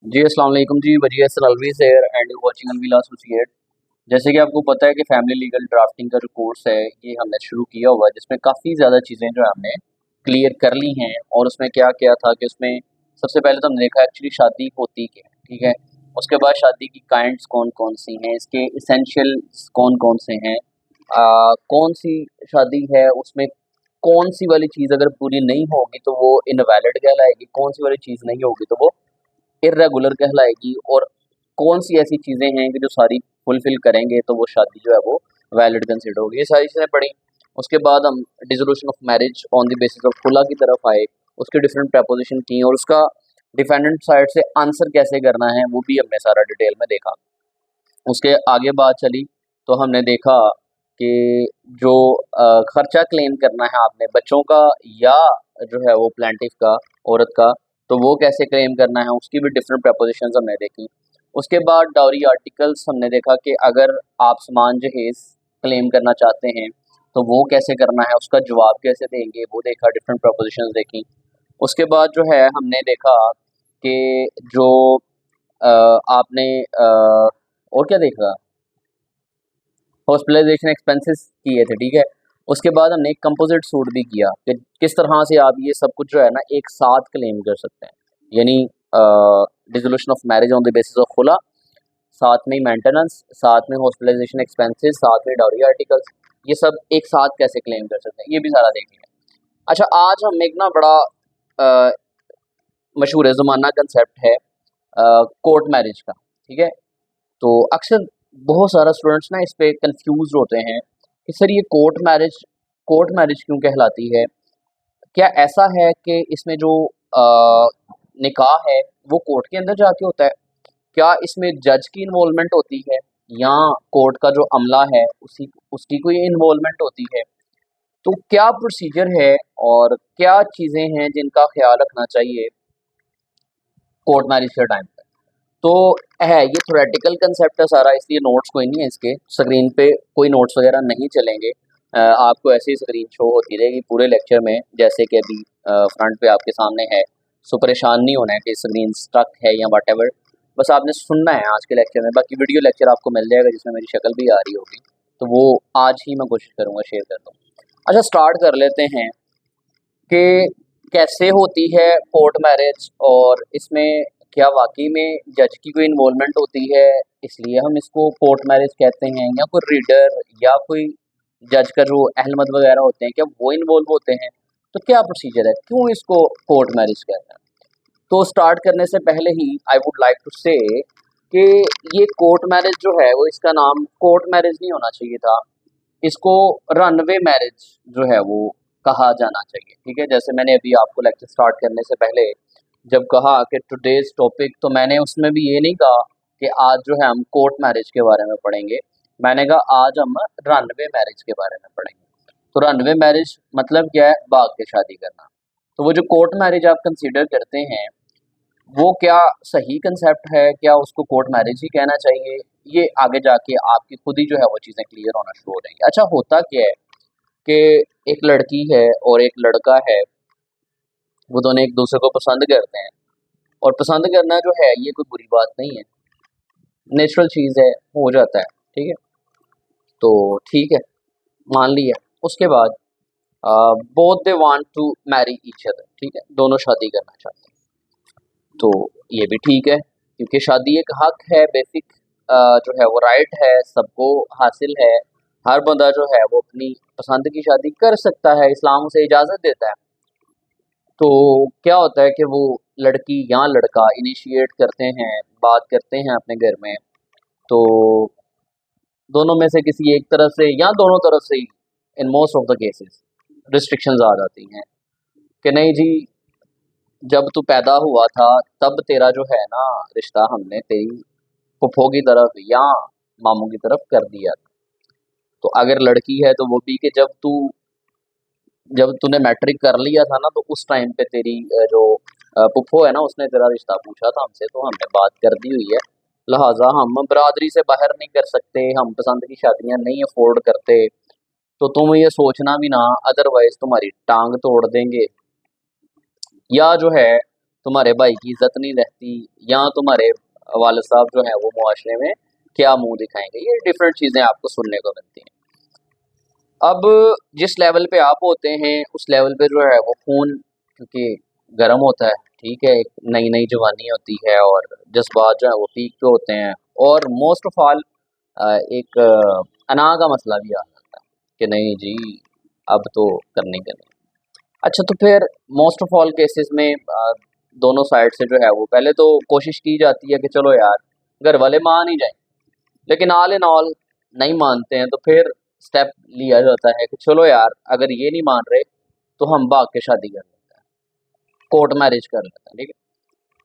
जी अस्सलाम वालेकुम जी, Wajih Hasan Alvi here and you watching अलविल एसोसिएट। जैसे कि आपको पता है कि फैमिली लीगल ड्राफ्टिंग का जो कोर्स है ये हमने शुरू किया हुआ है, जिसमें काफ़ी ज़्यादा चीज़ें जो है हमने क्लियर कर ली हैं। और उसमें क्या क्या था कि उसमें सबसे पहले तो हमने देखा एक्चुअली शादी होती क्या है, ठीक है। उसके बाद शादी की काइंड्स कौन कौन सी हैं, इसके इसेंशियल्स कौन कौन से हैं, कौन सी शादी है उसमें कौन सी वाली चीज़ अगर पूरी नहीं होगी तो वो इनवैलिड कहलाएगी, कौन सी वाली चीज़ नहीं होगी तो वो इर्रेगुलर कहलाएगी, और कौन सी ऐसी चीज़ें हैं कि जो सारी फुलफ़िल करेंगे तो वो शादी जो है वो वैलिड कंसिडर होगी। ये सारी चीज़ें पढ़ी। उसके बाद हम dissolution of marriage on the basis of खुला की तरफ आए। उसके डिफरेंट प्रपोज़िशन की और उसका डिफेंडेंट साइड से आंसर कैसे करना है वो भी हमने सारा डिटेल में देखा। उसके आगे बात चली तो हमने देखा कि जो खर्चा क्लेम करना है आपने बच्चों का या जो है वो प्लेंटिफ का, औरत का, तो वो कैसे क्लेम करना है उसकी भी डिफरेंट प्रपोजिशंस हमने देखी। उसके बाद डाउरी आर्टिकल्स हमने देखा कि अगर आप समान जहेज क्लेम करना चाहते हैं तो वो कैसे करना है, उसका जवाब कैसे देंगे वो देखा, डिफरेंट प्रपोजिशंस देखी। उसके बाद जो है हमने देखा कि जो आपने और क्या देखा, हॉस्पिटलाइजेशन एक्सपेंसेस किए थे, ठीक है। उसके बाद हमने एक कंपोजिट सूट भी किया कि किस तरह से आप ये सब कुछ जो है ना एक साथ क्लेम कर सकते हैं, यानी dissolution of marriage on the basis of खुला, साथ में मेंटेनेंस, साथ में हॉस्पिटलाइजेशन एक्सपेंसेस, साथ में डाउरी आर्टिकल्स, ये सब एक साथ कैसे क्लेम कर सकते हैं ये भी सारा देखेंगे। अच्छा, आज हम एक ना बड़ा अ, मशहूर ज़माना कंसेप्ट है कोर्ट मैरिज का, ठीक है। तो अक्सर बहुत सारा स्टूडेंट्स ना इस पे कंफ्यूज होते हैं कि सर ये कोर्ट मैरिज क्यों कहलाती है। क्या ऐसा है कि इसमें जो निकाह है वो कोर्ट के अंदर जाके होता है? क्या इसमें जज की इन्वॉल्वमेंट होती है या कोर्ट का जो अमला है उसी उसकी कोई इन्वॉल्वमेंट होती है? तो क्या प्रोसीजर है और क्या चीज़ें हैं जिनका ख्याल रखना चाहिए कोर्ट मैरिज के टाइम पे? तो है ये थ्योरेटिकल कंसेप्ट है सारा, इसलिए नोट्स कोई नहीं है, इसके स्क्रीन पे कोई नोट्स वगैरह नहीं चलेंगे। आपको ऐसे ही स्क्रीन शो होती रहेगी पूरे लेक्चर में जैसे कि अभी फ्रंट पे आपके सामने है। सो परेशान नहीं होना है कि स्क्रीन स्टक है या वट, बस आपने सुनना है आज के लेक्चर में। बाकी वीडियो लेक्चर आपको मिल जाएगा जिसमें मेरी शक्ल भी आ रही होगी, तो वो आज ही मैं कोशिश करूँगा शेयर कर दूँ। अच्छा, स्टार्ट कर लेते हैं कि कैसे होती है कोर्ट मैरिज, और इसमें क्या वाकई में जज की कोई इन्वॉल्वमेंट होती है इसलिए हम इसको कोर्ट मैरिज कहते हैं, या कोई रीडर या कोई जज का जो अहलमद वगैरह होते हैं क्या वो इन्वॉल्व होते हैं? तो क्या प्रोसीजर है, क्यों इसको कोर्ट मैरिज कहते हैं? तो स्टार्ट करने से पहले ही आई वुड लाइक टू से कि ये कोर्ट मैरिज जो है वो इसका नाम कोर्ट मैरिज नहीं होना चाहिए था, इसको रनवे मैरिज जो है वो कहा जाना चाहिए, ठीक है। जैसे मैंने अभी आपको लेक्चर स्टार्ट करने से पहले जब कहा कि टुडेज टॉपिक, तो मैंने उसमें भी ये नहीं कहा कि आज जो है हम कोर्ट मैरिज के बारे में पढ़ेंगे, मैंने कहा आज हम रनवे मैरिज के बारे में पढ़ेंगे। तो रनवे मैरिज मतलब क्या है, भाग के शादी करना। तो वो जो कोर्ट मैरिज आप कंसीडर करते हैं वो क्या सही कंसेप्ट है, क्या उसको कोर्ट मैरिज ही कहना चाहिए? ये आगे जाके आपकी खुद ही जो है वो चीज़ें क्लियर होना शुरू हो जाएंगी। अच्छा, होता क्या है कि एक लड़की है और एक लड़का है, वो दोनों एक दूसरे को पसंद करते हैं, और पसंद करना जो है ये कोई बुरी बात नहीं है, नेचुरल चीज़ है, हो जाता है, ठीक है। तो ठीक है, मान लिया। उसके बाद both they want to marry each other, ठीक है, दोनों शादी करना चाहते हैं, तो ये भी ठीक है क्योंकि शादी एक हक है, बेसिक जो है वो राइट है, सबको हासिल है। हर बंदा जो है वो अपनी पसंद की शादी कर सकता है, इस्लाम उसे इजाज़त देता है। तो क्या होता है कि वो लड़की या लड़का इनिशिएट करते हैं, बात करते हैं अपने घर में, तो दोनों में से किसी एक तरफ से या दोनों तरफ से ही in most of the cases restrictions आ जाती हैं कि नहीं जी, जब तू पैदा हुआ था तब तेरा जो है ना रिश्ता हमने तेरी फुफ्फो की तरफ या मामू की तरफ कर दिया था। तो अगर लड़की है तो वो भी कि जब तूने मैट्रिक कर लिया था ना तो उस टाइम पे तेरी जो फुफ्फो है ना उसने तेरा रिश्ता पूछा था हमसे, तो हमने बात कर दी हुई है, लिहाजा हम बरादरी से बाहर नहीं कर सकते, हम पसंद की शादियां नहीं अफोर्ड करते, तो तुम ये सोचना भी ना, अदरवाइज तुम्हारी टांग तोड़ देंगे। या जो है तुम्हारे भाई की इज्जत नहीं रहती, या तुम्हारे वालिद साहब जो है वो मुआशरे में क्या मुंह दिखाएंगे। ये डिफरेंट चीज़ें आपको सुनने को मिलती हैं। अब जिस लेवल पे आप होते हैं उस लेवल पे जो है वो खून क्योंकि गर्म होता है, ठीक है, एक नई नई जवानी होती है और जज्बात जो है वो पीक पे होते हैं, और मोस्ट ऑफ ऑल एक अना का मसला भी आ जाता है कि नहीं जी अब तो करनी करनी। अच्छा, तो फिर मोस्ट ऑफ ऑल केसेस में दोनों साइड से जो है वो पहले तो कोशिश की जाती है कि चलो यार घर वाले मान ही जाएं, लेकिन ऑल इन ऑल नहीं मानते हैं, तो फिर स्टेप लिया जाता है कि चलो यार अगर ये नहीं मान रहे तो हम भाग के शादी कर लेते हैं, कोर्ट मैरिज कर लेते हैं, ठीक है।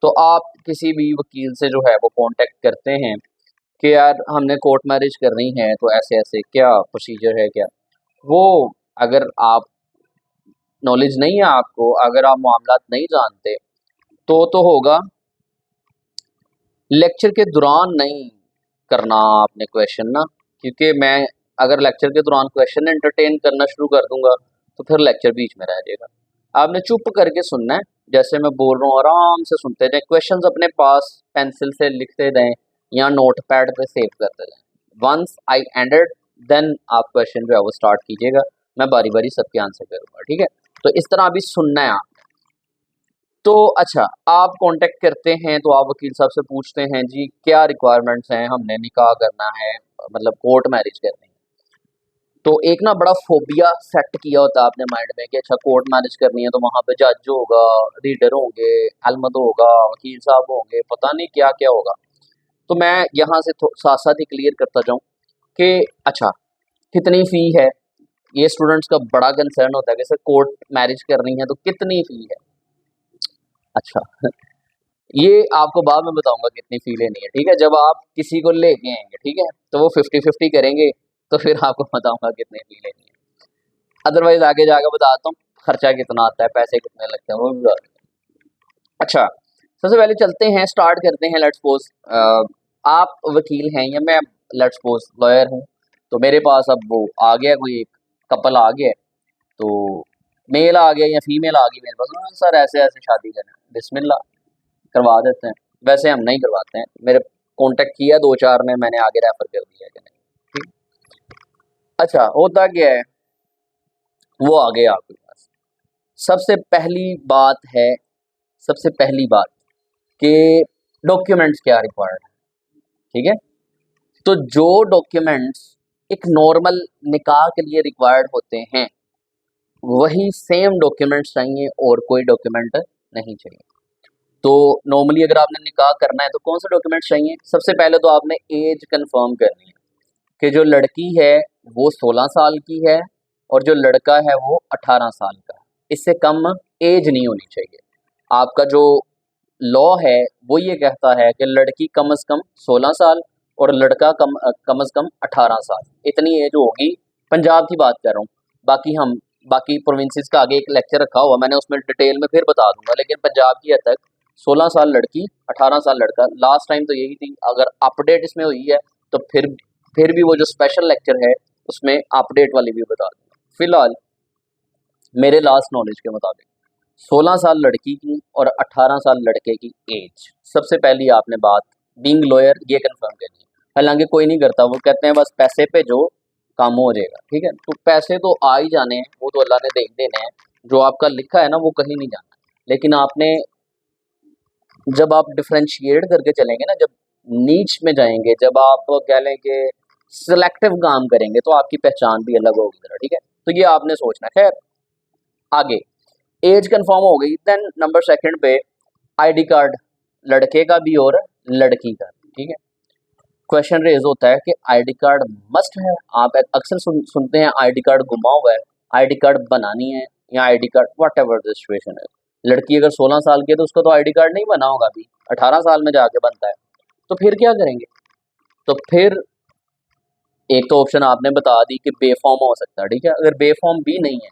तो आप किसी भी वकील से जो है वो कांटेक्ट करते हैं कि यार हमने कोर्ट मैरिज करनी है, तो ऐसे ऐसे क्या प्रोसीजर है क्या। वो अगर आप नॉलेज नहीं है आपको, अगर आप मामला नहीं जानते तो होगा लेक्चर के दौरान नहीं करना आपने क्वेश्चन ना, क्योंकि मैं अगर लेक्चर के दौरान क्वेश्चन एंटरटेन करना शुरू कर दूंगा तो फिर लेक्चर बीच में रह जाएगा। आपने चुप करके सुनना है, जैसे मैं बोल रहा हूँ आराम से सुनते जाएं, क्वेश्चंस अपने पास पेंसिल से लिखते जाएं या नोट पैड पे सेव करते जाएं। वंस आई एंडेड देन आप क्वेश्चन जो है वो स्टार्ट कीजिएगा, मैं बारी बारी सबके आंसर करूँगा, ठीक है। तो इस तरह अभी सुनना है आप। तो अच्छा, आप कांटेक्ट करते हैं तो आप वकील साहब से पूछते हैं जी क्या रिक्वायरमेंट्स हैं, हमने निकाह करना है, मतलब कोर्ट मैरिज करनी है। तो एक ना बड़ा फोबिया सेट किया होता है आपने माइंड में कि अच्छा कोर्ट मैरिज करनी है तो वहाँ पे जज होगा, रीडर होंगे, अलमद होगा, वकील साहब होंगे, पता नहीं क्या क्या होगा। तो मैं यहाँ से साथ साथ ही क्लियर करता जाऊँ कि अच्छा कितनी फ़ी है, ये स्टूडेंट्स का बड़ा कंसर्न होता है कि सर कोर्ट मैरिज करनी है तो कितनी फ़ी है। अच्छा ये आपको बाद में बताऊंगा कितनी फ़ी लेनी है, ठीक है, जब आप किसी को लेके आएंगे, ठीक है, तो वो 50-50 करेंगे तो फिर आपको बताऊंगा कितनी फ़ी लेनी है। अदरवाइज आगे जाकर बताता हूँ खर्चा कितना आता है, पैसे कितने लगते हैं, वो भी बता देंगे। अच्छा, सबसे पहले चलते हैं, स्टार्ट करते हैं। लेट्स सपोज आप वकील हैं या मैं लेट्स सपोज लॉयर हूँ, तो मेरे पास अब वो आ गया, कोई एक कपल आ गया, तो मेल आ गया या फीमेल आ गई मेरे पास, हाँ सर ऐसे ऐसे शादी करना है, बिस्मिल्लाह करवा देते हैं। वैसे हम नहीं करवाते हैं, मेरे कांटेक्ट किया दो चार ने, मैंने आगे रेफर कर दिया कि नहीं, ठीक। अच्छा होता क्या है, वो आ गए आपके पास। सबसे पहली बात है, सबसे पहली बात कि डॉक्यूमेंट्स क्या रिक्वायर्ड है, ठीक है। तो जो डॉक्यूमेंट्स एक नॉर्मल निकाह के लिए रिक्वायर्ड होते हैं वही सेम डॉक्यूमेंट्स चाहिए और कोई डॉक्यूमेंट नहीं चाहिए। तो नॉर्मली अगर आपने निकाह करना है तो कौन सा डॉक्यूमेंट्स चाहिए, सबसे पहले तो आपने एज कंफर्म करनी है कि जो लड़की है वो 16 साल की है और जो लड़का है वो 18 साल का है, इससे कम एज नहीं होनी चाहिए। आपका जो लॉ है वो ये कहता है कि लड़की कम से कम 16 साल और लड़का कम से कम 18 साल, इतनी एज होगी। पंजाब की बात कर रहा हूँ, बाकी हम बाकी प्रोविंसेस का आगे एक लेक्चर रखा हुआ मैंने, उसमें डिटेल में फिर बता दूंगा, लेकिन पंजाब की हद तक 16 साल लड़की 18 साल लड़का। लास्ट टाइम तो यही थी, अगर अपडेट इसमें हुई है तो फिर भी वो जो स्पेशल लेक्चर है उसमें अपडेट वाली भी बता दूंगा। फिलहाल मेरे लास्ट नॉलेज के मुताबिक 16 साल लड़की की और 18 साल लड़के की एज, सबसे पहली आपने बात बीइंग लॉयर ये कंफर्म करनी है। हालांकि कोई नहीं करता, वो कहते हैं बस पैसे पे जो काम हो जाएगा, ठीक है। तो पैसे तो आ ही जाने हैं, वो तो अल्लाह ने देख देने हैं, जो आपका लिखा है ना वो कहीं नहीं जाना। लेकिन आपने जब आप डिफ्रेंशिएट करके चलेंगे ना, जब नीच में जाएंगे, जब आप कह लें कि सिलेक्टिव काम करेंगे तो आपकी पहचान भी अलग होगी जरा, ठीक है। तो ये आपने सोचना है। खैर आगे एज कंफर्म हो गई, देन नंबर सेकंड पे आईडी कार्ड लड़के का भी और लड़की का, ठीक है। क्वेश्चन रेज होता है कि आईडी कार्ड मस्ट है। आप अक्सर सुनते हैं आईडी कार्ड गुमा हुआ है, आईडी कार्ड बनानी है, या ID card what ever the situation है। लड़की अगर 16 साल की है तो उसका तो आईडी कार्ड नहीं बना होगा, अभी 18 साल में जाके बनता है, तो फिर क्या करेंगे। तो फिर एक तो ऑप्शन आपने बता दी कि बेफॉर्म हो सकता है, ठीक है। अगर बेफॉर्म भी नहीं है,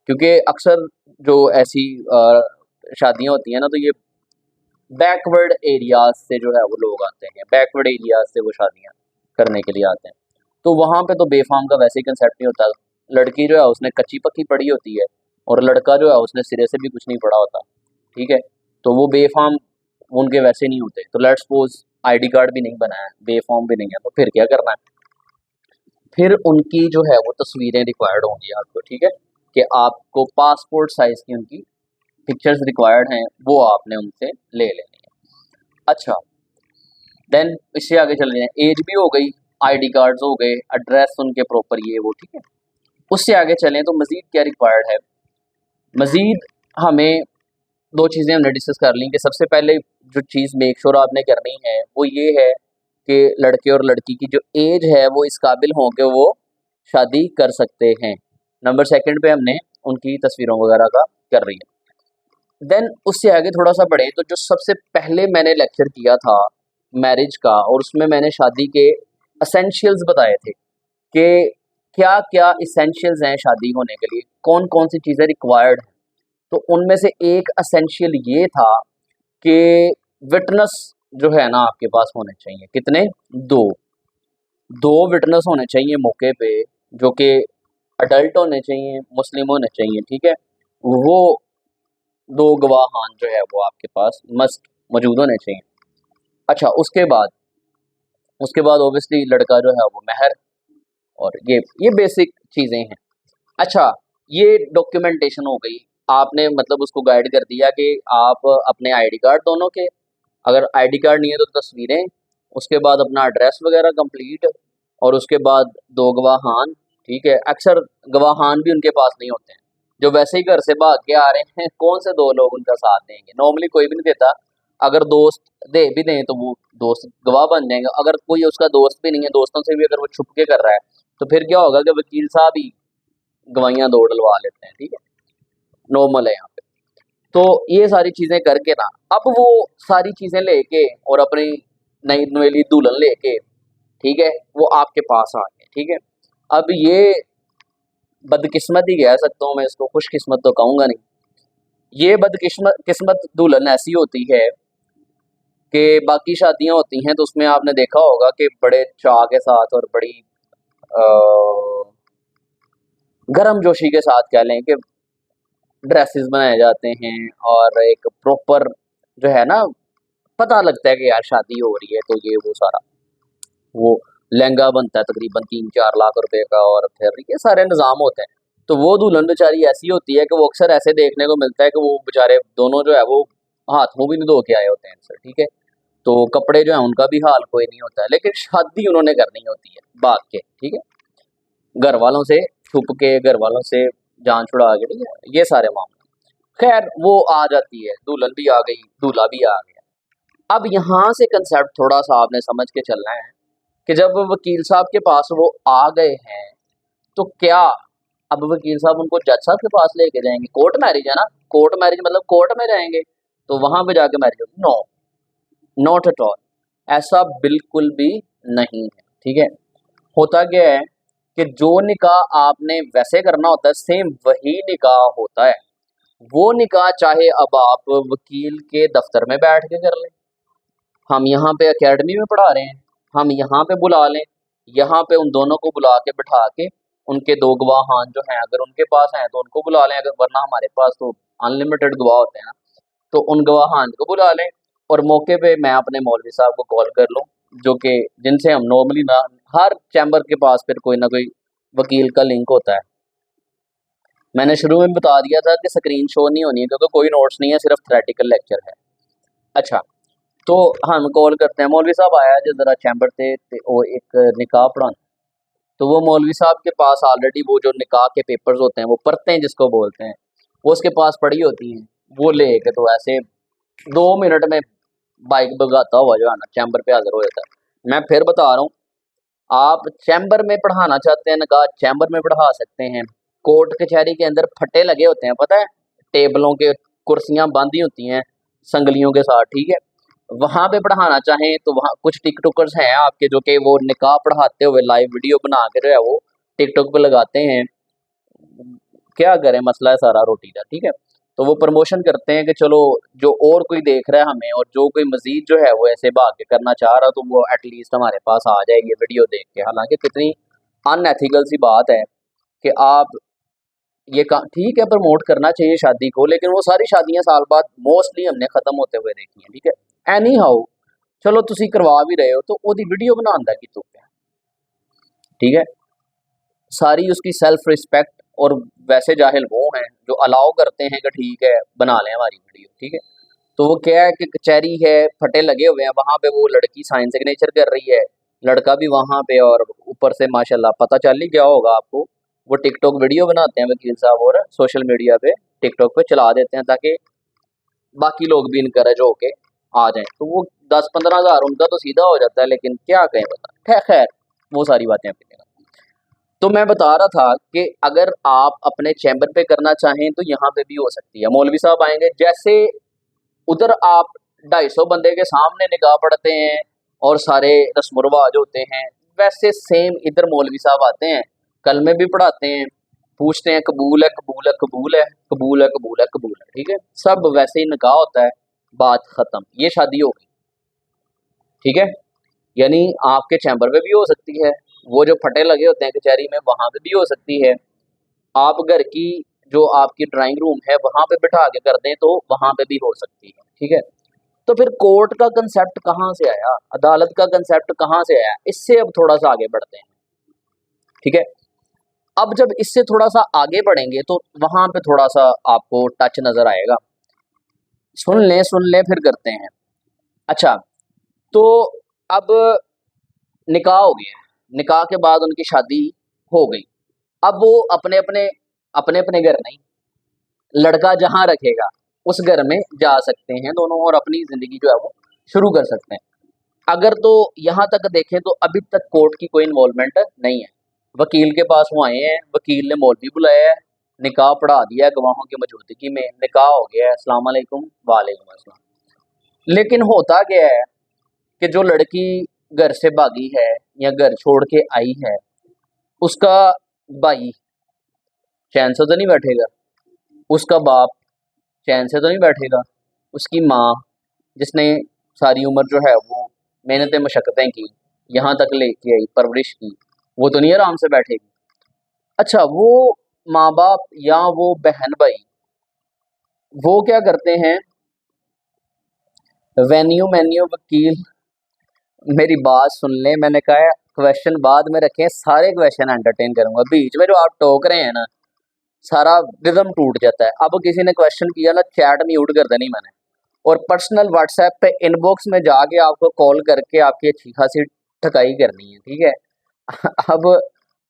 क्योंकि अक्सर जो ऐसी शादियां होती हैं ना, तो ये बैकवर्ड एरियाज से जो है वो लोग आते हैं, बैकवर्ड एरियाज से वो शादियां करने के लिए आते हैं। तो वहाँ पे तो बेफाम का वैसे ही कंसेप्ट नहीं होता। लड़की जो है उसने कच्ची पक्की पढ़ी होती है और लड़का जो है उसने सिरे से भी कुछ नहीं पढ़ा होता, ठीक है। तो वो बेफाम उनके वैसे नहीं होते। तो लेट्स सपोज आईडी कार्ड भी नहीं बनाया, बेफाम भी नहीं है, तो फिर क्या करना है, फिर उनकी जो है वो तस्वीरें रिक्वायर्ड होंगी आपको, ठीक है, कि आपको पासपोर्ट साइज की उनकी पिक्चर्स रिक्वायर्ड हैं, वो आपने उनसे ले लेनी है। अच्छा, देन इससे आगे चल रहे हैं, एज भी हो गई, आईडी कार्ड्स हो गए, एड्रेस उनके प्रॉपर ये वो, ठीक है। उससे आगे चलें तो मज़ीद क्या रिक्वायर्ड है, मज़ीद हमें दो चीज़ें हमने डिस्कस कर ली कि सबसे पहले जो चीज़ मेक श्योर आपने करनी है वो ये है कि लड़के और लड़की की जो एज है वो इस काबिल हों कि वो शादी कर सकते हैं। नंबर सेकंड पे हमने उनकी तस्वीरों वगैरह का कर रही है। देन उससे आगे थोड़ा सा बढ़े तो जो सबसे पहले मैंने लेक्चर किया था मैरिज का, और उसमें मैंने शादी के असेंशियल्स बताए थे कि क्या क्या इसेंशियल्स हैं शादी होने के लिए, कौन कौन सी चीज़ें रिक्वायर्ड हैं। तो उनमें से एक असेंशियल ये था कि विटनेस जो है ना आपके पास होने चाहिए, कितने, दो, दो विटनेस होने चाहिए मौके पे, जो कि अडल्ट होने चाहिए, मुस्लिम होने चाहिए, ठीक है। वो दो गवाहान जो है वो आपके पास मस्ट मौजूद होने चाहिए। अच्छा, उसके बाद ऑब्वियसली लड़का जो है वो महर, और ये बेसिक चीज़ें हैं। अच्छा, ये डॉक्यूमेंटेशन हो गई, आपने मतलब उसको गाइड कर दिया कि आप अपने आईडी कार्ड दोनों के, अगर आईडी कार्ड नहीं है तो तस्वीरें, उसके बाद अपना एड्रेस वगैरह कंप्लीट, और उसके बाद दो गवाहान, ठीक है। अक्सर गवाहान भी उनके पास नहीं होते हैं, जो वैसे ही घर से भाग के आ रहे हैं, कौन से दो लोग उनका साथ देंगे, नॉर्मली कोई भी नहीं देता। अगर दोस्त दे भी दें तो वो दोस्त गवाह बन जाएंगे, अगर कोई उसका दोस्त भी नहीं है, दोस्तों से भी अगर वो छुप के कर रहा है, तो फिर क्या होगा कि वकील साहब ही गवाहियाँ दो डलवा लेते हैं, ठीक है, नॉर्मल है यहाँ पे। तो ये सारी चीज़ें करके ना, अब वो सारी चीज़ें लेके और अपनी नई नवेली दुल्हन लेके, ठीक है, वो आपके पास आ गए, ठीक है। अब ये बदकिस्मत ही कह सकता हूँ मैं इसको, खुशकिस्मत तो कहूँगा नहीं। ये बदकिस्मत किस्मत दुल्हन ऐसी होती है कि बाकी शादियाँ होती हैं तो उसमें आपने देखा होगा कि बड़े चाव के साथ और बड़ी गर्मजोशी के साथ कह लें कि ड्रेसेस बनाए जाते हैं, और एक प्रॉपर जो है ना, पता लगता है कि यार शादी हो रही है, तो ये वो सारा वो लहंगा बनता है तकरीबन 3-4 लाख रुपए का, और फिर ये सारे निज़ाम होते हैं। तो वो दुल्हन बेचारी ऐसी होती है कि वो अक्सर ऐसे देखने को मिलता है कि वो बेचारे दोनों जो है वो हाथ मुंह भी नहीं धो के आए होते हैं सर, ठीक है। तो कपड़े जो है उनका भी हाल कोई नहीं होता है, लेकिन शादी उन्होंने करनी होती है भाग के, ठीक है, घर वालों से छुप के, घर वालों से जान छुड़ा के, ठीक है, ये सारे मामले। खैर वो आ जाती है, दुल्हन भी आ गई, दूल्हा भी आ गया। अब यहाँ से कंसेप्ट थोड़ा सा आपने समझ के चलना है कि जब वकील साहब के पास वो आ गए हैं, तो क्या अब वकील साहब उनको जज साहब के पास लेके जाएंगे, कोर्ट मैरिज है ना, कोर्ट मैरिज मतलब कोर्ट में जाएंगे, तो वहां पे जाके मैरिज होगी, नो, नॉट एट ऑल, ऐसा बिल्कुल भी नहीं है, ठीक है। होता क्या है कि जो निकाह आपने वैसे करना होता है सेम वही निकाह होता है। वो निकाह चाहे अब आप वकील के दफ्तर में बैठ के कर लें, हम यहाँ पे एकेडमी में पढ़ा रहे हैं, हम यहाँ पे बुला लें, यहाँ पे उन दोनों को बुला के बिठा के उनके दो गवाहान जो हैं अगर उनके पास हैं तो उनको बुला लें, अगर वरना हमारे पास तो अनलिमिटेड गवाह होते हैं ना, तो उन गवाहान को बुला लें, और मौके पे मैं अपने मौलवी साहब को कॉल कर लूँ, जो कि जिनसे हम नॉर्मली ना, हर चैम्बर के पास फिर कोई ना कोई वकील का लिंक होता है। मैंने शुरू में बता दिया था कि स्क्रीन शो नहीं होनी है क्योंकि कोई नोट्स नहीं है, सिर्फ थ्रेटिकल लेक्चर है। अच्छा, तो हम कॉल करते हैं, मौलवी साहब आया जो ज़रा चैम्बर ते वो एक निकाह पढ़ाना, तो वो मौलवी साहब के पास ऑलरेडी वो जो निकाह के पेपर्स होते हैं, वो परतें जिसको बोलते हैं, वो उसके पास पड़ी होती हैं, वो ले के तो ऐसे 2 मिनट में बाइक भगाता हुआ जो है ना चैम्बर पे हाजिर हो जाता है। मैं फिर बता रहा हूँ, आप चैम्बर में पढ़ाना चाहते हैं निकाह, चैम्बर में पढ़ा सकते हैं। कोर्ट कचहरी के अंदर फट्टे लगे होते हैं, पता है, टेबलों के, कुर्सियाँ बांधी होती हैं संगलियों के साथ, ठीक है। वहाँ पे पढ़ाना चाहें तो वहाँ कुछ टिकटॉकर्स हैं आपके जो कि वो निकाह पढ़ाते हुए लाइव वीडियो बना के जो है वो टिकटॉक पे लगाते हैं। क्या करें, मसला है सारा रोटी का, ठीक है। तो वो प्रमोशन करते हैं कि चलो जो और कोई देख रहा है हमें, और जो कोई मजीद जो है वो ऐसे भाग के करना चाह रहा, तो वो एटलीस्ट हमारे पास आ जाएगी वीडियो देख के। हालांकि कितनी अनएथिकल सी बात है कि आप ये ठीक है, प्रमोट करना चाहिए शादी को, लेकिन वो सारी शादियां साल बाद मोस्टली हमने खत्म होते हुए देखी हैं। ठीक है, एनी हाउ, चलो तुसी करवा भी रहे हो तो ओदी वीडियो बनाने दा की तुक है। ठीक है, सारी उसकी सेल्फ रिस्पेक्ट, और वैसे जाहिल वो हैं जो अलाउ करते हैं कि ठीक है बना लें हमारी वीडियो। ठीक है, तो वो क्या है कि कचहरी है, फटे लगे हुए हैं वहां पे, वो लड़की साइन सिग्नेचर कर रही है, लड़का भी वहां पे, और ऊपर से माशाल्लाह पता चल ही गया होगा आपको, वो टिकटॉक वीडियो बनाते हैं वकील साहब, और सोशल मीडिया पे टिकटॉक पे चला देते हैं ताकि बाकी लोग भी इनकरेज होके आ जाएं। तो वो 10-15 हज़ार उनका तो सीधा हो जाता है, लेकिन क्या कहें बता, खैर वो सारी बातें अपनी जगह। तो मैं बता रहा था कि अगर आप अपने चैम्बर पे करना चाहें तो यहाँ पे भी हो सकती है। मौलवी साहब आएंगे, जैसे उधर आप 250 बंदे के सामने निकाह पढ़ते हैं और सारे रस्म रिवाज होते हैं, वैसे सेम इधर मौलवी साहब आते हैं, कलमे भी पढ़ाते हैं, पूछते हैं कबूल है, कबूल है, कबूल है, कबूल है, कबूल है, कबूल है। ठीक है, सब वैसे ही निकाह होता है, बात खत्म, ये शादी हो गई। ठीक है, यानी आपके चैम्बर पे भी हो सकती है, वो जो फटे लगे होते हैं कचहरी में वहां पे भी हो सकती है, आप घर की जो आपकी ड्राइंग रूम है वहां पे बिठा के कर दें तो वहां पे भी हो सकती है। ठीक है, तो फिर कोर्ट का कंसेप्ट कहाँ से आया, अदालत का कंसेप्ट कहाँ से आया, इससे अब थोड़ा सा आगे बढ़ते हैं। ठीक है, अब जब इससे थोड़ा सा आगे बढ़ेंगे तो वहां पे थोड़ा सा आपको टच नजर आएगा। सुन लें फिर करते हैं। अच्छा, तो अब निकाह हो गया, निकाह के बाद उनकी शादी हो गई। अब वो अपने अपने घर नहीं, लड़का जहाँ रखेगा उस घर में जा सकते हैं दोनों, और अपनी जिंदगी जो है वो शुरू कर सकते हैं। अगर तो यहाँ तक देखें तो अभी तक कोर्ट की कोई इन्वॉल्वमेंट नहीं है। वकील के पास वो आए हैं, वकील ने मौलवी बुलाया है, निकाह पढ़ा दिया है गवाहों की मौजूदगी में, निकाह हो गया है, अस्सलाम वालेकुम वालेकुम अस्सलाम। लेकिन होता क्या है कि जो लड़की घर से भागी है या घर छोड़ के आई है, उसका भाई चैन से तो नहीं बैठेगा, उसका बाप चैन से तो नहीं बैठेगा, उसकी माँ जिसने सारी उम्र जो है वो मेहनतें मशक्क़तें की, यहाँ तक लेके आई, परवरिश की, वो तो नहीं आराम से बैठेगी। अच्छा, वो माँ बाप या वो बहन भाई वो क्या करते हैं, वेन्यू मेन्यू वकील, मेरी बात सुन लें, मैंने कहा है क्वेश्चन बाद में रखें, सारे क्वेश्चन एंटरटेन करूंगा, बीच में जो आप टोक रहे हैं ना सारा रिदम टूट जाता है। अब किसी ने क्वेश्चन किया ना, चैट म्यूट कर देनी मैंने, और पर्सनल व्हाट्सएप पे इनबॉक्स में जाके आपको कॉल करके आपकी अच्छी खासी ठकाई करनी है। ठीक है अब